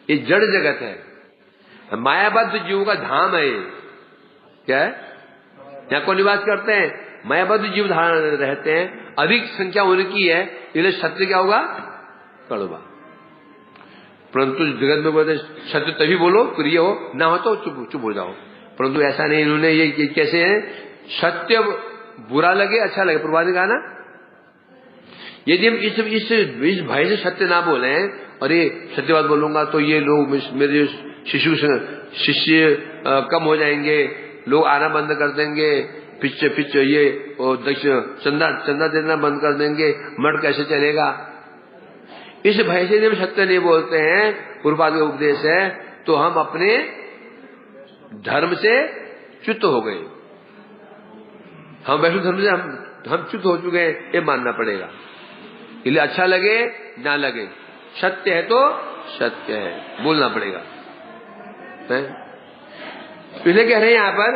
ये जड़ जगत है, मायाबद्ध जीवों का धाम है। क्या है? यहाँ को निवास करते हैं, मायाबद्ध जीव रहते हैं, अधिक संख्या उनकी है, इसलिए सत्य क्या होगा? कड़वा। परंतु जगत में बोलते सत्य तभी बोलो, प्रिय हो, ना हो तो चुप हो जाओ। परंतु ऐसा नहीं, इन्होंने ये कैसे है? सत्य बुरा लगे अच्छा लगे। प्रभुपाद ने कहा ना, यदि हम इस भय से सत्य ना बोले, अरे सत्यवाद बोलूंगा तो ये लोग मेरे शिष्य कम हो जाएंगे, लोग आना बंद कर देंगे, पिछे ये चंदा देना बंद कर देंगे, मठ कैसे चलेगा? इस भय से जब सत्य नहीं बोलते हैं, गुरुपाद का उपदेश है, तो हम अपने धर्म से च्युत हो गए। हम वैष्णव धर्म से हम च्युत हो चुके हैं, ये मानना पड़ेगा। इसलिए अच्छा लगे ना लगे, सत्य है तो सत्य है, बोलना पड़ेगा। इसलिए कह रहे हैं यहां पर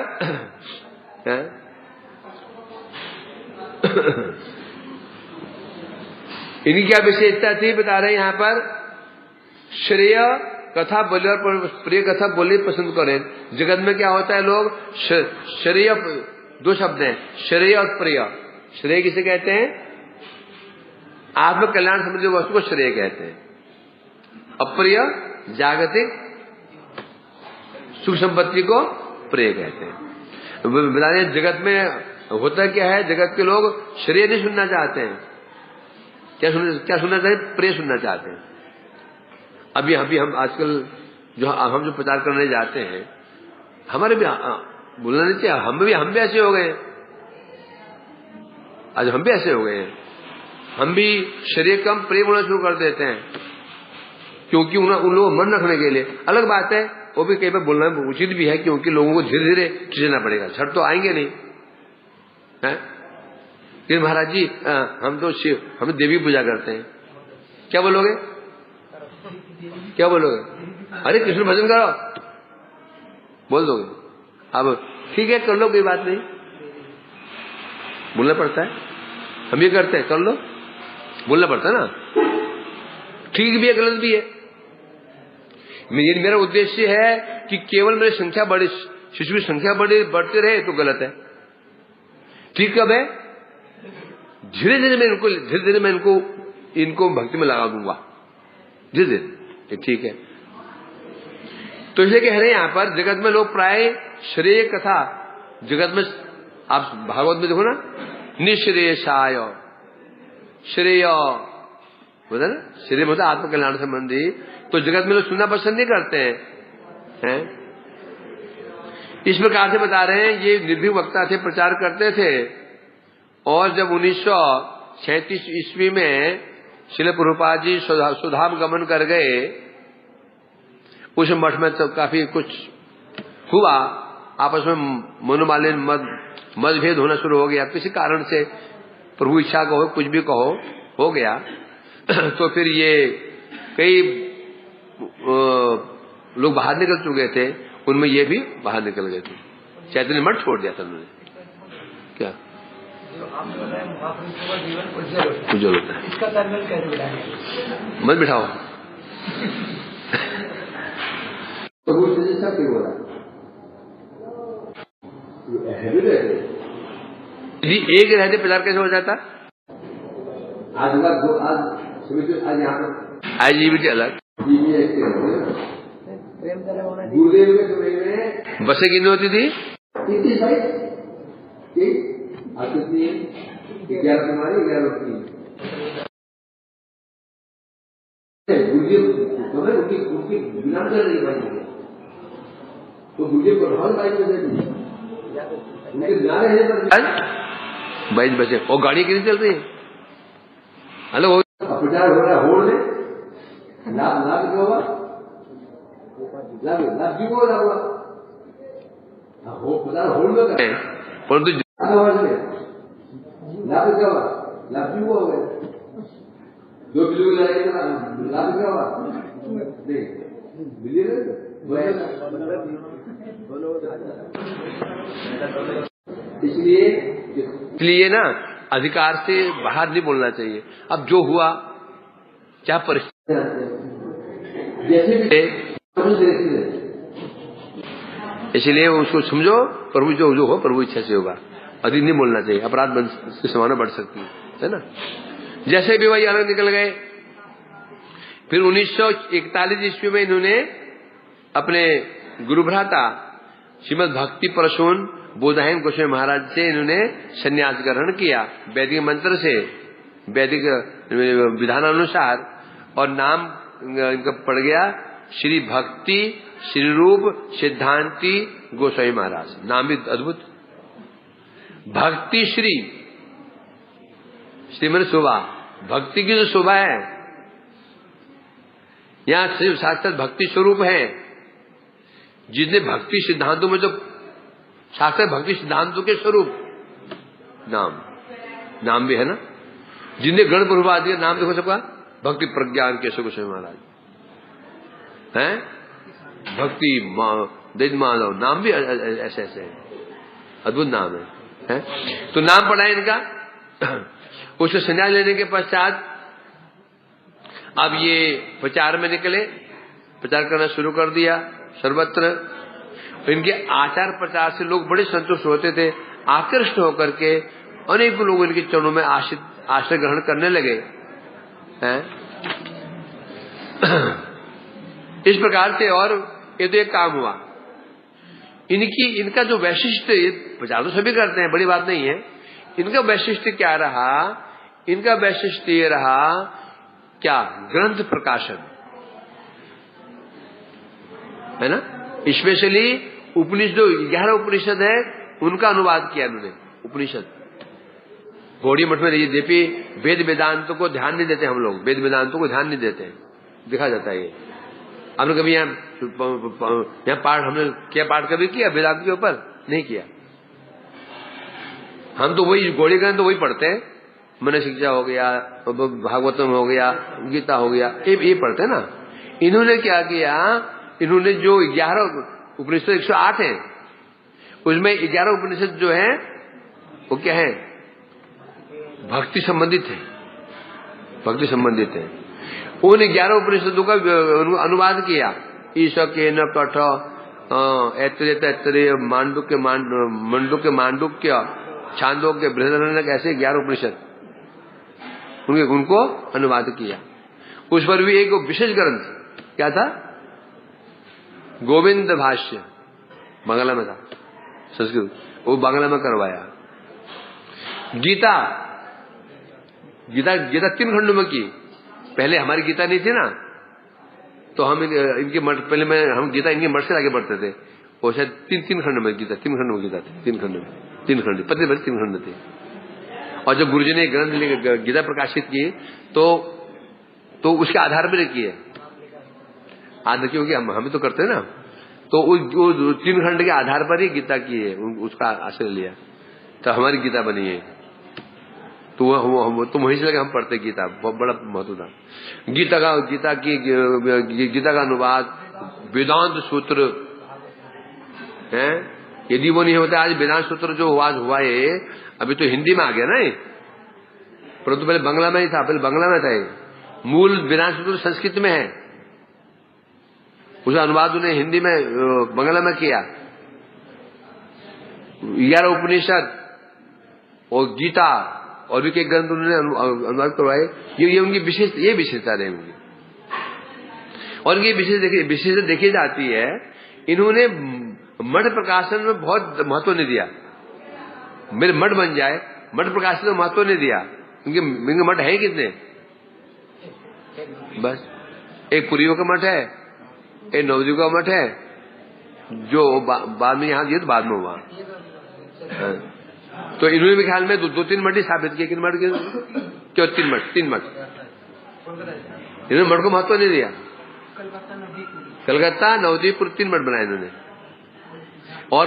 इनकी क्या विशेषता थी बता रहे हैं यहां पर। श्रेय कथा बोले और प्रिय कथा बोले पसंद करें। जगत में क्या होता है, लोग श्रेय, 2 शब्द हैं, श्रेय और प्रिय। श्रेय किसे कहते हैं? आत्म कल्याण संबंधी वस्तु को श्रेय कहते हैं। अप्रिय जागतिक सुख संपत्ति को प्रिय कहते हैं। बता दें जगत में होता क्या है, जगत के लोग श्रेय नहीं सुनना चाहते हैं। क्या सुनना चाहते? प्रिय सुनना चाहते हैं। अभी हम आजकल हम जो प्रचार करने जाते हैं, हमारे भी बोलना नहीं चाहिए, हम भी ऐसे हो गए। आज हम भी ऐसे हो गए हैं, हम भी शरीर कम प्रेम होना शुरू कर देते हैं, क्योंकि उन लोगों को मन रखने के लिए। अलग बात है, वो भी कई बार बोलना उचित भी है, क्योंकि लोगों को धीरे धीरे खींचना पड़ेगा, झट तो आएंगे नहीं है। फिर महाराज जी हम देवी पूजा करते हैं, क्या बोलोगे? क्या बोलोगे? अरे कृष्ण भजन करो, बोल दोगे। अब ठीक है, कर लो, कोई बात नहीं, बोलना पड़ता है, हम ये करते हैं, कर लो, बोलना पड़ता है ना। ठीक भी है, गलत भी है। मेरा उद्देश्य है कि केवल मेरी संख्या बढ़े, शिशु की संख्या बढ़ती रहे तो गलत है। ठीक कब है? धीरे धीरे मैं इनको भक्ति में लगा दूंगा, धीरे धीरे, ठीक है। तो इसलिए कह रहे हैं यहां पर, जगत में लोग प्राय श्रेय कथा, जगत में आप भागवत में देखो ना, निश्रेयसाय श्रेय बोला ना, श्रेय मतलब आत्मकल्याण संबंधी, तो जगत में लोग सुनना पसंद नहीं करते हैं। इस प्रकार से बता रहे हैं, ये निर्भीक वक्ता थे, प्रचार करते थे। और जब 1937 ईस्वी में श्रील प्रभुपाद जी सुधाम गमन कर गए, उस मठ में तो काफी कुछ हुआ, आपस में मनोमालिन्य मतभेद होना शुरू हो गया, किसी कारण से, प्रभु इच्छा कहो कुछ भी कहो, हो गया। तो फिर ये कई लोग बाहर निकल चुके थे, उनमें ये भी बाहर निकल गए थे, चैतन्य मठ छोड़ दिया था उन्होंने। क्या उज्जवल होता है, इसका तालमेल कैसे बिठाएंगे? मत बिठाओ। प्रभु सब क्यों बोला? यदि एक रहते प्रचार कैसे हो जाता? आज यहाँ पर आईजीबीटी अलग, गुरुदेव के समय में बसें कितनी होती थी? 11 तुम्हारी 11 होती। उनकी विनाम कर रही भाई, तो गुरुदेव प्रभाव बाइक में देती, उनके ना रहने पर 22 बजे, और गाड़ी कितनी चल रही है? हेलो, प्रचार हो रहा है, होड़ में लाभ क्या होगा? लाभ जी को लाभ प्रचार होड़ में करते हैं, परंतु लाभ क्या होगा? लाभ जी को हो गए, जो बिल्कुल लाभ क्या होगा? नहीं इसलिए ना अधिकार से बाहर नहीं बोलना चाहिए। अब जो हुआ, क्या परिस्थिति, जैसे भी, इसलिए उसको समझो, प्रभु जो हो प्रभु इच्छा से होगा, अधिक नहीं बोलना चाहिए, अपराध की संभावना बढ़ सकती है ना। जैसे भी वही अलग निकल गए। फिर 1941 ईस्वी में इन्होंने अपने गुरु भ्राता श्रीमद भक्ति परशुन बोधायन गोस्वामी महाराज से इन्होंने संन्यास ग्रहण किया, वैदिक मंत्र से, वैदिक विधानानुसार, और नाम इनका पड़ गया श्री भक्ति श्री रूप सिद्धांति गोस्वामी महाराज। नाम भी अद्भुत, भक्ति श्री श्रीमद शोभा, भक्ति की जो शोभा है, यहाँ सिर्फ साक्षात भक्ति स्वरूप है। जितने भक्ति सिद्धांतों में जो साक्षात भक्ति सिद्धांतों के स्वरूप नाम भी है ना। जिनने गण प्रभुपाद दिया, नाम देखो सबका, भक्ति प्रज्ञान केशव गोस्वामी महाराज हैं, भक्ति दैत माधव, नाम भी ऐसे ऐसे है, अद्भुत नाम है। तो नाम पढ़ा है इनका। उससे संन्यास लेने के पश्चात अब ये प्रचार में निकले, प्रचार करना शुरू कर दिया सर्वत्र। इनके आचार प्रचार से लोग बड़े संतुष्ट होते थे, आकृष्ट होकर के अनेक लोग इनके चरणों में आश्रय ग्रहण करने लगे हैं। इस प्रकार से, और ये तो एक काम हुआ। इनका जो वैशिष्ट, प्रचार तो सभी करते हैं, बड़ी बात नहीं है। इनका वैशिष्ट क्या रहा? इनका वैशिष्ट ये रहा, क्या? ग्रंथ प्रकाशन है ना। स्पेशली उपनिषद, जो 11 उपनिषद है, उनका अनुवाद किया इन्होंने। उपनिषद गौड़ीय मठ में यद्यपि वेद वेदांतों को ध्यान नहीं देते हम लोग, वेद वेदांतों को ध्यान नहीं देते, देखा जाता है ये। हमने कभी यहाँ पाठ हमने क्या पाठ कभी किया वेदांत के ऊपर? नहीं किया। हम तो वही गौड़ीय ग्रंथ तो वही पढ़ते हैं, मन शिक्षा हो गया, भागवतम हो गया, गीता हो गया, ये पढ़ते हैं ना। इन्होंने क्या किया, इन्होंने जो 11 उपनिषद 108 है, उसमें 11 उपनिषद जो है वो क्या है? भक्ति संबंधित है, भक्ति संबंधित है। उन 11 उपनिषदों का अनुवाद किया। ईशा के न कठ ऐत्रेय तैत्रेय मांडुक्य मांडुक्य छांदोग्य बृहदारण्यक, ऐसे 11 उपनिषद उनको अनुवाद किया। उस पर भी एक विशेष ग्रंथ क्या था? गोविंद भाष्य, बांग्ला में था, संस्कृत, वो बांग्ला में करवाया। गीता 3 खंडों में की। पहले हमारी गीता नहीं थी ना, तो हम इनके मठ, पहले हम गीता इनके मठ से आगे बढ़ते थे। वो शायद 3 खंड में गीता, 3 खंड में गीता थी, 3 खंड में, 3 खंड, पति भर 3 खंड थे। और जब गुरुजी ने ग्रंथ गीता प्रकाशित की तो उसके आधार पर की है आदि, क्योंकि हम तो करते हैं ना, तो उस 3 खंड के आधार पर ही गीता की है, उसका आश्रय लिया, तो हमारी गीता बनी है। तो वहीं से लगे हम पढ़ते गीता, बहुत बड़ा महत्व था गीता का अनुवाद, वेदांत सूत्र है। यदि वो नहीं होता, आज वेदांत सूत्र जो हुआ है, अभी तो हिंदी में आ गया ना, परंतु पहले बांग्ला में ही था, पहले बांग्ला में था। मूल वेदांत सूत्र संस्कृत में है, उसका अनुवाद उन्हें हिंदी में बांग्ला में किया। 11 उपनिषद और गीता और भी कई ग्रंथ उन्होंने अनुवाद करवाए। ये उनकी विशेषता रही उनकी। और इनकी विशेषता देखी जाती है, इन्होंने मठ प्रकाशन में बहुत महत्व नहीं दिया। मेरे मठ बन जाए, मठ प्रकाशन में महत्व नहीं दिया। इनके मठ है कितने? बस एक पुरियों का मठ है, एक नवद्वीप का मठ है, जो बाद में यहाँ दिए तो बाद में हुआ। तो इन्होंने भी ख्याल में 2-3 मठ ही स्थापित किए। किन मठ के? क्यों 3 मठ? इन्होंने मठ को महत्व नहीं दिया। कलकत्ता, नवदीपुर 3 मठ बनाए इन्होंने। और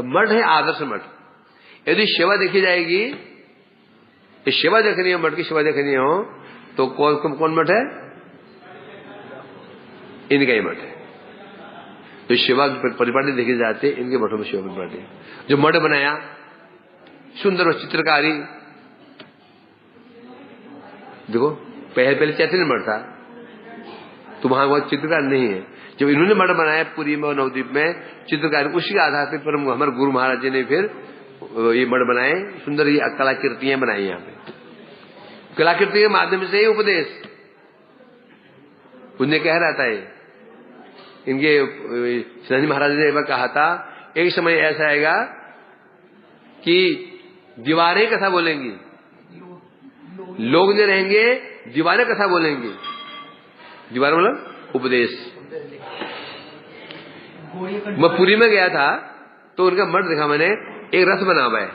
मठ है आदर्श मठ। यदि सेवा देखी जाएगी, ये सेवा देखनी है, मठ की सेवा देखनी हो, तो कौन मठ है? इनका ही मठ है। जो सेवा परिपाटी देखी जाती है, इनके मठों में सेवा परिपाटी। जो मठ बनाया सुंदर और चित्रकारी, देखो पहले चैतन्य मठ था, तो वहां बहुत चित्रकार नहीं है। जब इन्होंने मठ बनाया पुरी में और नवद्वीप में, चित्रकारी, उसी के आधार पर हमारे गुरु महाराज जी ने फिर ये मठ बनाए, सुंदर ये कलाकृतियां बनाई। यहाँ पे कलाकृति के माध्यम से ही उपदेश उन्हें कह रहा था। इनके शिवाजी महाराज ने एक बार कहा था, एक समय ऐसा आएगा कि दीवारें कथा बोलेंगी, लोग नहीं रहेंगे, दीवारें कथा बोलेंगी। दीवार मतलब उपदेश। मैं पुरी में गया था, तो उनका मठ देखा मैंने, एक रथ बना हुआ है,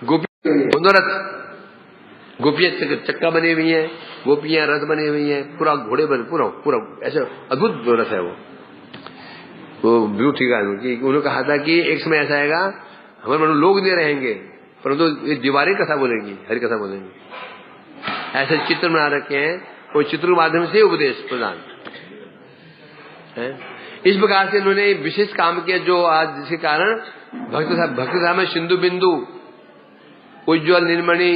गोपी रथ, गोपियां चक्का बनी हुई है, गोपियां रथ बनी हुई है, पूरा घोड़े बने, पूरा ऐसे अद्भुत रथ है वो व्यू। ठीक है, उन्होंने कहा था कि एक समय ऐसा आएगा हमारे मतलब लोग नहीं रहेंगे, परंतु ये दीवारें कथा बोलेंगी, हरी कथा बोलेंगी। ऐसे चित्र बना रखे हैं, और चित्र के माध्यम से उपदेश प्रदान है। इस प्रकार से इन्होंने विशेष काम किया, जो आज जिसके कारण भक्ति धाम में सिंधु बिंदु, उज्ज्वल निर्मणि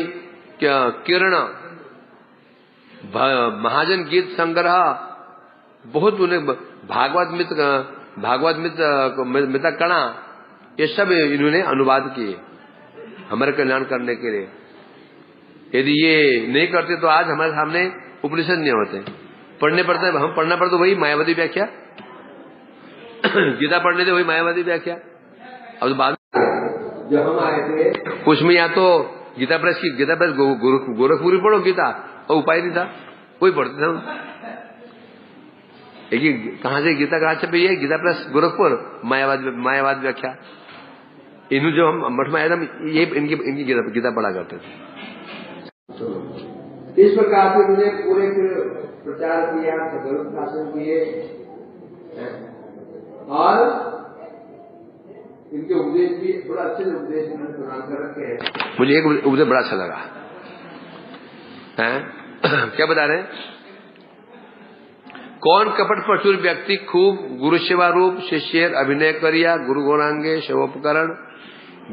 किरण, महाजन गीत संग्रह, बहुत उन्हें भागवत मित्र कणा, ये सब इन्होंने अनुवाद किए हमारे कल्याण करने के लिए। यदि ये नहीं करते तो आज हमारे सामने उपनिषद नहीं होते। पढ़ने पड़ते, हम पढ़ना पड़ता वही मायावादी व्याख्या, गीता पढ़ने थे वही मायावादी व्याख्या। अब बाद जब हम आए थे उसमें या तो गीता प्रेस गोरखपुरी पढ़ो गीता, और उपाय नहीं था, कोई पढ़ते थे। कहां से गीता कहां छपी है? गीता प्रेस गोरखपुर, मायावाद व्याख्या। इन्हों जो हम मठ में आए थे, ये इनकी गीता पढ़ा करते थे। इस प्रकार से मुझे पूरे प्रचार किया, गरुड़ शासन किए और इनके उपदेश भी बड़ा अच्छे उपदेश प्रदान कर रखे हैं। मुझे एक उपदेश बड़ा अच्छा लगा है। क्या बता रहे हैं? कौन कपट प्रचुर व्यक्ति खूब गुरु सेवा रूप शिष्य अभिनय करिया, गुरु गौरांगे सेवोपकरण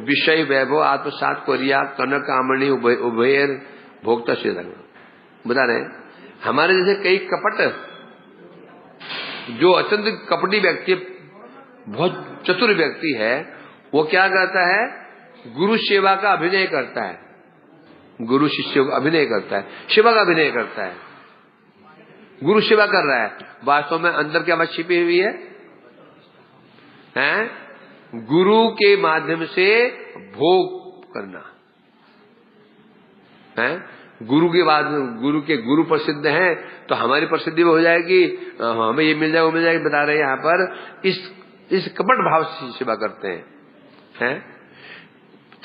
विषय वैभव आत्मसात करिया, कनक कामणी उभयर भोक्ता से बता रहे हैं। हमारे जैसे कई कपट, जो अत्यंत कपटी व्यक्ति, बहुत चतुर व्यक्ति है, वो क्या करता है? गुरु सेवा का अभिनय करता है, गुरु शिष्य का अभिनय करता है, सेवा का अभिनय करता है, गुरु सेवा कर रहा है। वास्तव में अंदर क्या बात छिपी हुई है? गुरु के माध्यम से भोग करना है। गुरु के बाद गुरु प्रसिद्ध हैं तो हमारी प्रसिद्धि हो जाएगी, हमें ये मिल जाएगा, मिल जाएगी। बता रहे हैं यहाँ पर इस कपट भाव से सेवा करते हैं।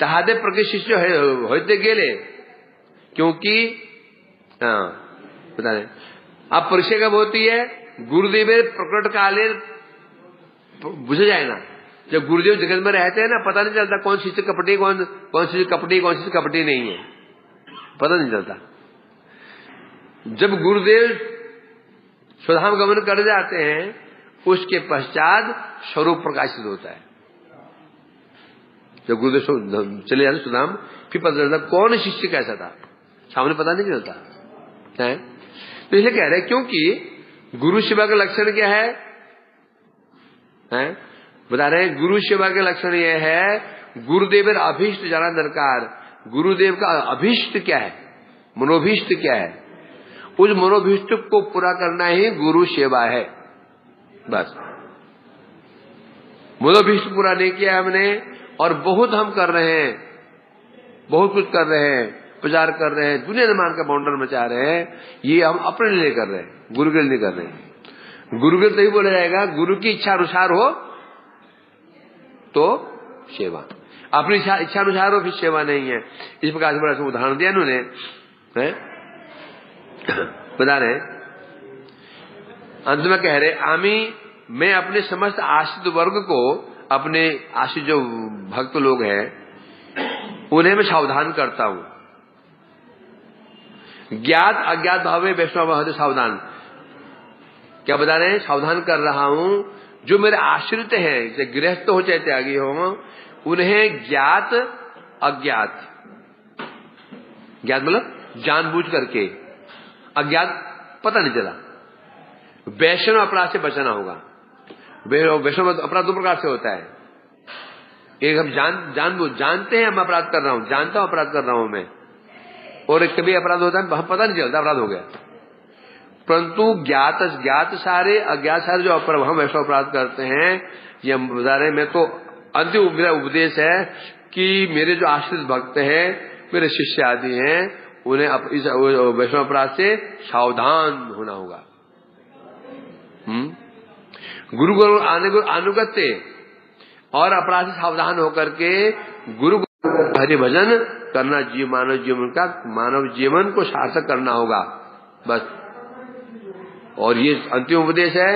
ताहादे प्रकृति शिष्य होते गेले, क्योंकि बता रहे अब परिचय कब होती है? गुरुदेव प्रकट काले बुझ जाए ना। जब गुरुदेव जगत में रहते हैं ना, पता नहीं चलता कौन शिष्य कपटी, कौन शिष्य कपटी, कौन शिष्य कपटी नहीं है, पता नहीं चलता। जब गुरुदेव स्वधाम गमन कर जाते हैं, उसके पश्चात स्वरूप प्रकाशित होता है। जब गुरुदेव चले जाते स्वधाम, फिर पता चलता कौन शिष्य कैसा था, सामने पता नहीं चलता है। तो इसलिए कह रहे हैं, क्योंकि गुरु सेवा का लक्षण क्या है? बता रहे हैं, गुरु सेवा के लक्षण यह है, गुरुदेव अभीष्ट जाना दरकार। गुरुदेव का अभीष्ट क्या है, मनोभीष्ट क्या है, उस मनोभीष्ट को पूरा करना ही गुरु सेवा है। बस मनोभीष्ट पूरा नहीं किया हमने, और बहुत हम कर रहे हैं, बहुत कुछ कर रहे हैं, प्रचार कर रहे हैं, दुनिया निर्माण का बाउंडर मचा रहे हैं, ये हम अपने लिए कर रहे हैं, गुरु के लिए नहीं कर रहे हैं। गुरु के लिए तभी बोला जाएगा, गुरु की इच्छा अनुसार हो तो सेवा, अपनी इच्छा अनुसार हो फिर सेवा नहीं है। इस प्रकार से बड़ा सा उदाहरण दिया उन्होंने। बता रहे अंत में कह रहे, मैं अपने समस्त आश्रित वर्ग को, अपने आश्रित जो भक्त लोग हैं उन्हें मैं सावधान करता हूं। ज्ञात अज्ञात भाव में वैष्णव भाव सावधान। क्या बता रहे हैं? सावधान कर रहा हूं जो मेरे आश्रित हैं, चाहे गृहस्थ हो चाहे त्यागी हो, उन्हें ज्ञात अज्ञात, ज्ञात मतलब जानबूझ करके, अज्ञात पता नहीं चला, वैष्णव अपराध से बचाना होगा। वैष्णव अपराध दो प्रकार से होता है। एक हम जानते हैं हम अपराध कर रहा हूं, जानता हूं अपराध कर रहा हूं मैं, और एक कभी अपराध होता है पता नहीं चलता अपराध हो गया। परंतु ज्ञात सारे अज्ञात सारे जो हम ऐसा अपराध करते हैं, ये हम बता रहे हैं। मैं तो अंतिम मेरा उपदेश है कि मेरे जो आश्रित भक्त हैं, मेरे शिष्य आदि हैं, उन्हें इस वैष्णव अपराध से सावधान होना होगा। गुरु अनुगत्य और अपराध से सावधान होकर के गुरु हरि भजन करना, मानव जीवन को सार्थक करना होगा। बस, और ये अंतिम उपदेश है,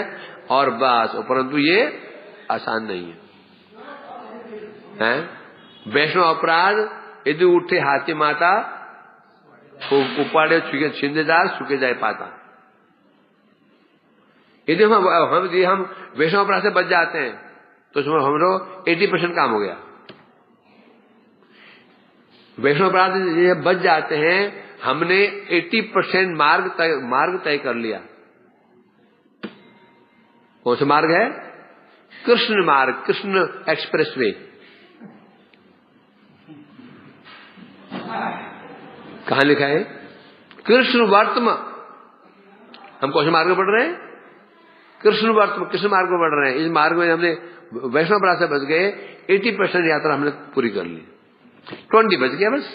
और बस। परंतु ये आसान नहीं है। वैष्णव अपराध यदि उठे हाथी माता, उपाड़े छिंदेदार सुखे जाए पाता। यदि हम वैष्णव अपराध से बच जाते हैं तो हम लोग 80% काम हो गया। वैष्णव अपराध से बच जाते हैं, हमने 80% मार्ग तय कर लिया। कौन सा मार्ग है? कृष्ण मार्ग, कृष्ण एक्सप्रेस वे। कहां लिखा है? कृष्ण वर्तम। हम कौन से मार्ग में बढ़ रहे हैं? कृष्ण मार्ग में बढ़ रहे हैं। इस मार्ग में हमने वैष्णव अपराध से बच गए, 80% यात्रा हमने पूरी कर ली, 20 बच गया बस।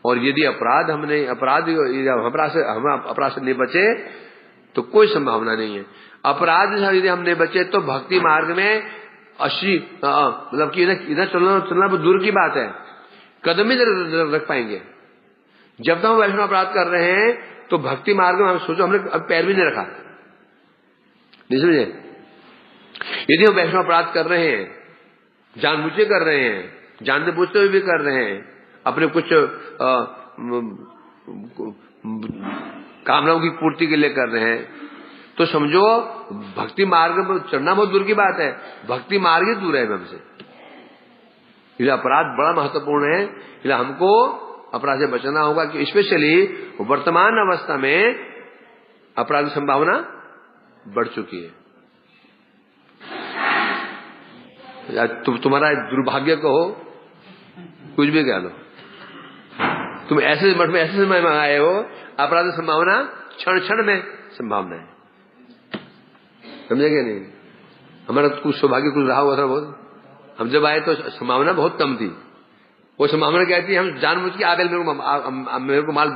और यदि हम अपराध से नहीं बचे तो कोई संभावना नहीं है। अपराध से यदि हम नहीं बचे तो भक्ति मार्ग में 80 मतलब कि इधर चलना बहुत दूर की बात है, कदम ही रख पाएंगे। जब तक हम वैष्णव अपराध कर रहे हैं तो भक्ति मार्ग में हम सोचो हमने अब पैर भी नहीं रखा, नहीं समझे। यदि हम वैष्णव अपराध कर रहे हैं, जानबूझ के कर रहे हैं, जानते बूझते हुए भी कर रहे हैं, अपने कुछ कामनाओं की पूर्ति के लिए कर रहे हैं, तो समझो भक्ति मार्ग में चढ़ना बहुत दूर की बात है, भक्ति मार्ग ही दूर है हमसे। इसलिए अपराध बड़ा महत्वपूर्ण है, इसलिए हमको अपराध से बचना होगा कि स्पेशली वर्तमान अवस्था में अपराध की संभावना बढ़ चुकी है। तुम्हारा दुर्भाग्य कहो, कुछ भी कह लो, तुम ऐसे मठ में ऐसे समय में आए हो, अपराध की संभावना क्षण क्षण में संभावना है, समझेंगे नहीं। हमारा कुछ सौभाग्य कुछ रहा हुआ था बहुत, हम जब आए तो संभावना बहुत कम थी। वो संभावना क्या थी, हम जानबूझ के आगे मेरे को माल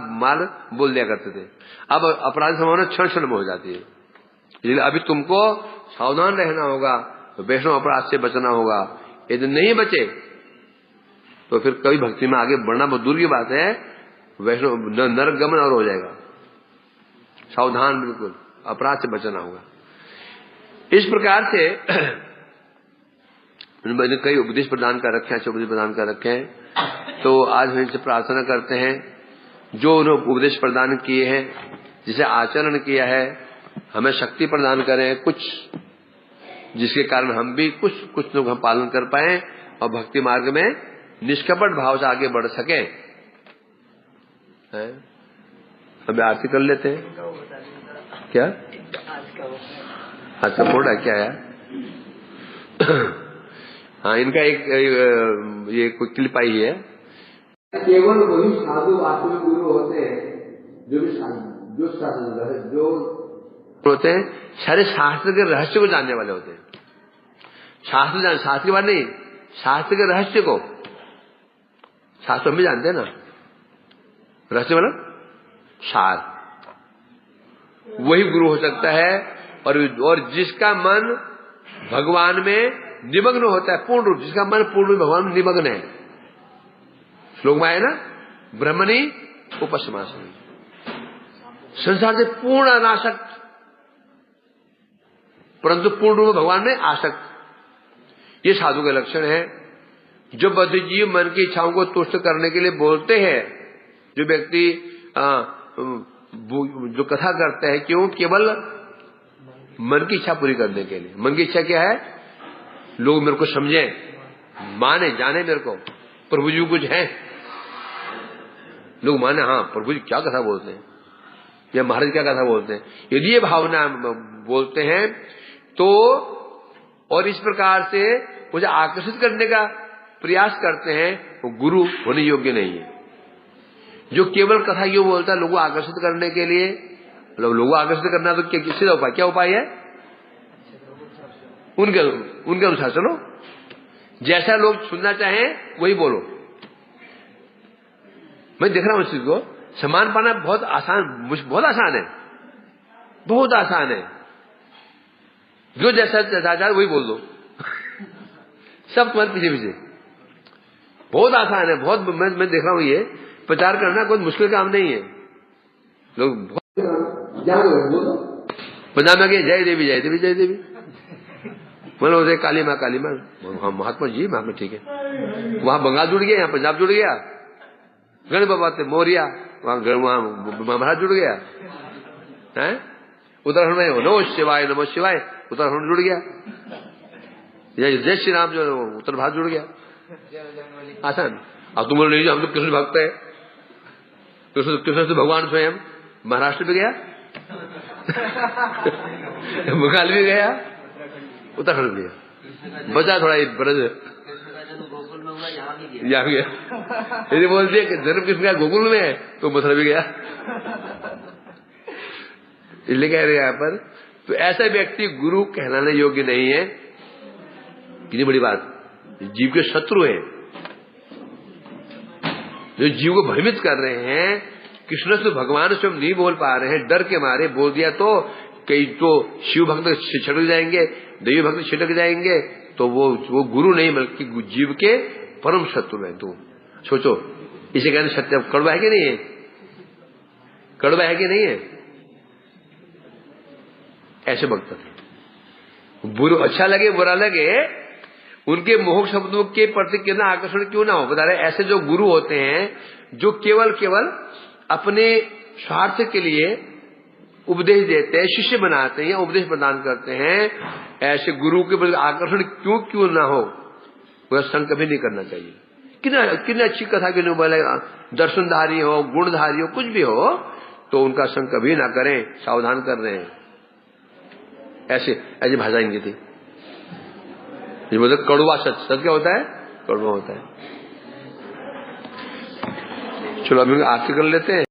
बोल दिया करते थे। अब अपराध की संभावना क्षण क्षण में हो जाती है। इसलिए अभी तुमको सावधान रहना होगा, वैष्णव अपराध से बचना होगा। यदि नहीं बचे तो फिर कभी भक्ति में आगे बढ़ना बहुत दूर की बात है, वैष्णव नरक गमन और हो जाएगा। सावधान, बिल्कुल अपराध से बचना होगा। इस प्रकार से मैंने कई उपदेश प्रदान कर रखे हैं, अच्छे उपदेश प्रदान कर रखे हैं। तो आज हम इनसे प्रार्थना करते हैं जो उन्होंने उपदेश प्रदान किए हैं, जिसे आचरण किया है, हमें शक्ति प्रदान करें कुछ, जिसके कारण हम भी कुछ लोग हम पालन कर पाए और भक्ति मार्ग में निष्कपट भाव से आगे बढ़ सके। हमें आरती कर लेते हैं क्या? आज का फोड़ा क्या है? हाँ, इनका एक ये कोई क्लिप आई है। केवल वही साधु वास्तविक गुरु होते हैं जो होते हैं सारे शास्त्र के रहस्य को जानने वाले होते हैं। शास्त्र के बात नहीं, शास्त्र के रहस्य को। शास्त्र हम भी जानते हैं ना, रहस्य मतलब सार, वही गुरु हो सकता है। और जिसका मन भगवान में निमग्न होता है पूर्ण रूप, जिसका मन पूर्ण रूप भगवान में निमग्न है। श्लोक में आए ना, ब्रह्मणि उपशमासनि, संसार से पूर्ण अनासक्त परंतु पूर्ण रूप भगवान में आसक्त। ये साधु का लक्षण है। जो बद्धजीव मन की इच्छाओं को तुष्ट करने के लिए बोलते हैं, जो व्यक्ति जो कथा करते हैं, क्यों? केवल मन की इच्छा पूरी करने के लिए। मन की इच्छा क्या है? लोग मेरे को समझे, माने, जाने मेरे को, प्रभु जी कुछ है, लोग माने, हाँ प्रभु जी क्या कथा बोलते हैं या महाराज क्या कथा बोलते हैं। यदि ये भावना बोलते हैं तो, और इस प्रकार से मुझे आकर्षित करने का प्रयास करते हैं, वो गुरु होने योग्य नहीं है। जो केवल कथा यो बोलता है लोगों को आकर्षित करने के लिए, लोगों को आकर्षित करना तो किससे उपाय? क्या उपाय है? उनके अनुसार चलो, जैसा लोग सुनना चाहें वही बोलो। मैं देख रहा हूं इस चीज को, सम्मान पाना बहुत आसान है, बहुत आसान है। जो जैसा चाहे वही बोल दो सब तुम्हारे पीछे पीछे, बहुत आसान है, बहुत। मैं देख रहा हूं ये प्रचार करना कोई मुश्किल काम नहीं है। लोग पंजाब में जय देवी जय देवी जय देवी, बोलो उसे काली माँ महात्मा जी महात्मा, ठीक है। वहां बंगाल जुड़ गया, यहाँ पंजाब जुड़ गया, गण बाबा थे मोरिया, वहां महाराज जुड़ गया है। उत्तराखंड में नमो शिवाय उत्तराखंड जुड़ गया, जय श्री राम जो उत्तर भारत जुड़ गया, आसान। अब तुम बोलो नहीं, हम तो कृष्ण भक्त है, कृष्ण से भगवान स्वयं महाराष्ट्र भी गया बंगाल भी गया, उत्तराखंड भी गया, बचा थोड़ा एक ब्रज यहाँ भी गया। यदि बोलते कि जन्म कृष्ण का गोकुल में है तो मथुरा भी गया, इसलिए कह रहे हैं यहाँ पर। तो ऐसा व्यक्ति गुरु कहलाने योग्य नहीं है। कितनी बड़ी बात, जीव के शत्रु है, जो जीव को भ्रमित कर रहे हैं। कृष्ण से भगवान से हम नहीं बोल पा रहे हैं, डर के मारे बोल दिया तो कई तो शिव भक्त छिटक जाएंगे, देवी भक्त छिटक जाएंगे, तो वो गुरु नहीं बल्कि जीव के परम शत्रु है। तो सोचो, इसे कहते सत्य। कड़वा है कि नहीं है? कड़वा है कि नहीं है? ऐसे भक्त थे। बुरा अच्छा लगे बुरा लगे, उनके मोहक शब्दों के प्रति कितना आकर्षण क्यों ना हो, बता रहे ऐसे जो गुरु होते हैं जो केवल अपने स्वार्थ के लिए उपदेश देते हैं, शिष्य बनाते हैं या उपदेश प्रदान करते हैं, ऐसे गुरु के प्रति आकर्षण क्यों ना हो, वह संग कभी नहीं करना चाहिए। कितनी अच्छी कथा के बोले, दर्शनधारी हो, गुणधारी हो, कुछ भी हो, तो उनका संग कभी ना करें, सावधान कर रहे हैं। ऐसी भाषा इनकी थी। ये बोलते कड़वा सच क्या होता है? कड़वा होता है। चलो अभी आरती कर लेते हैं।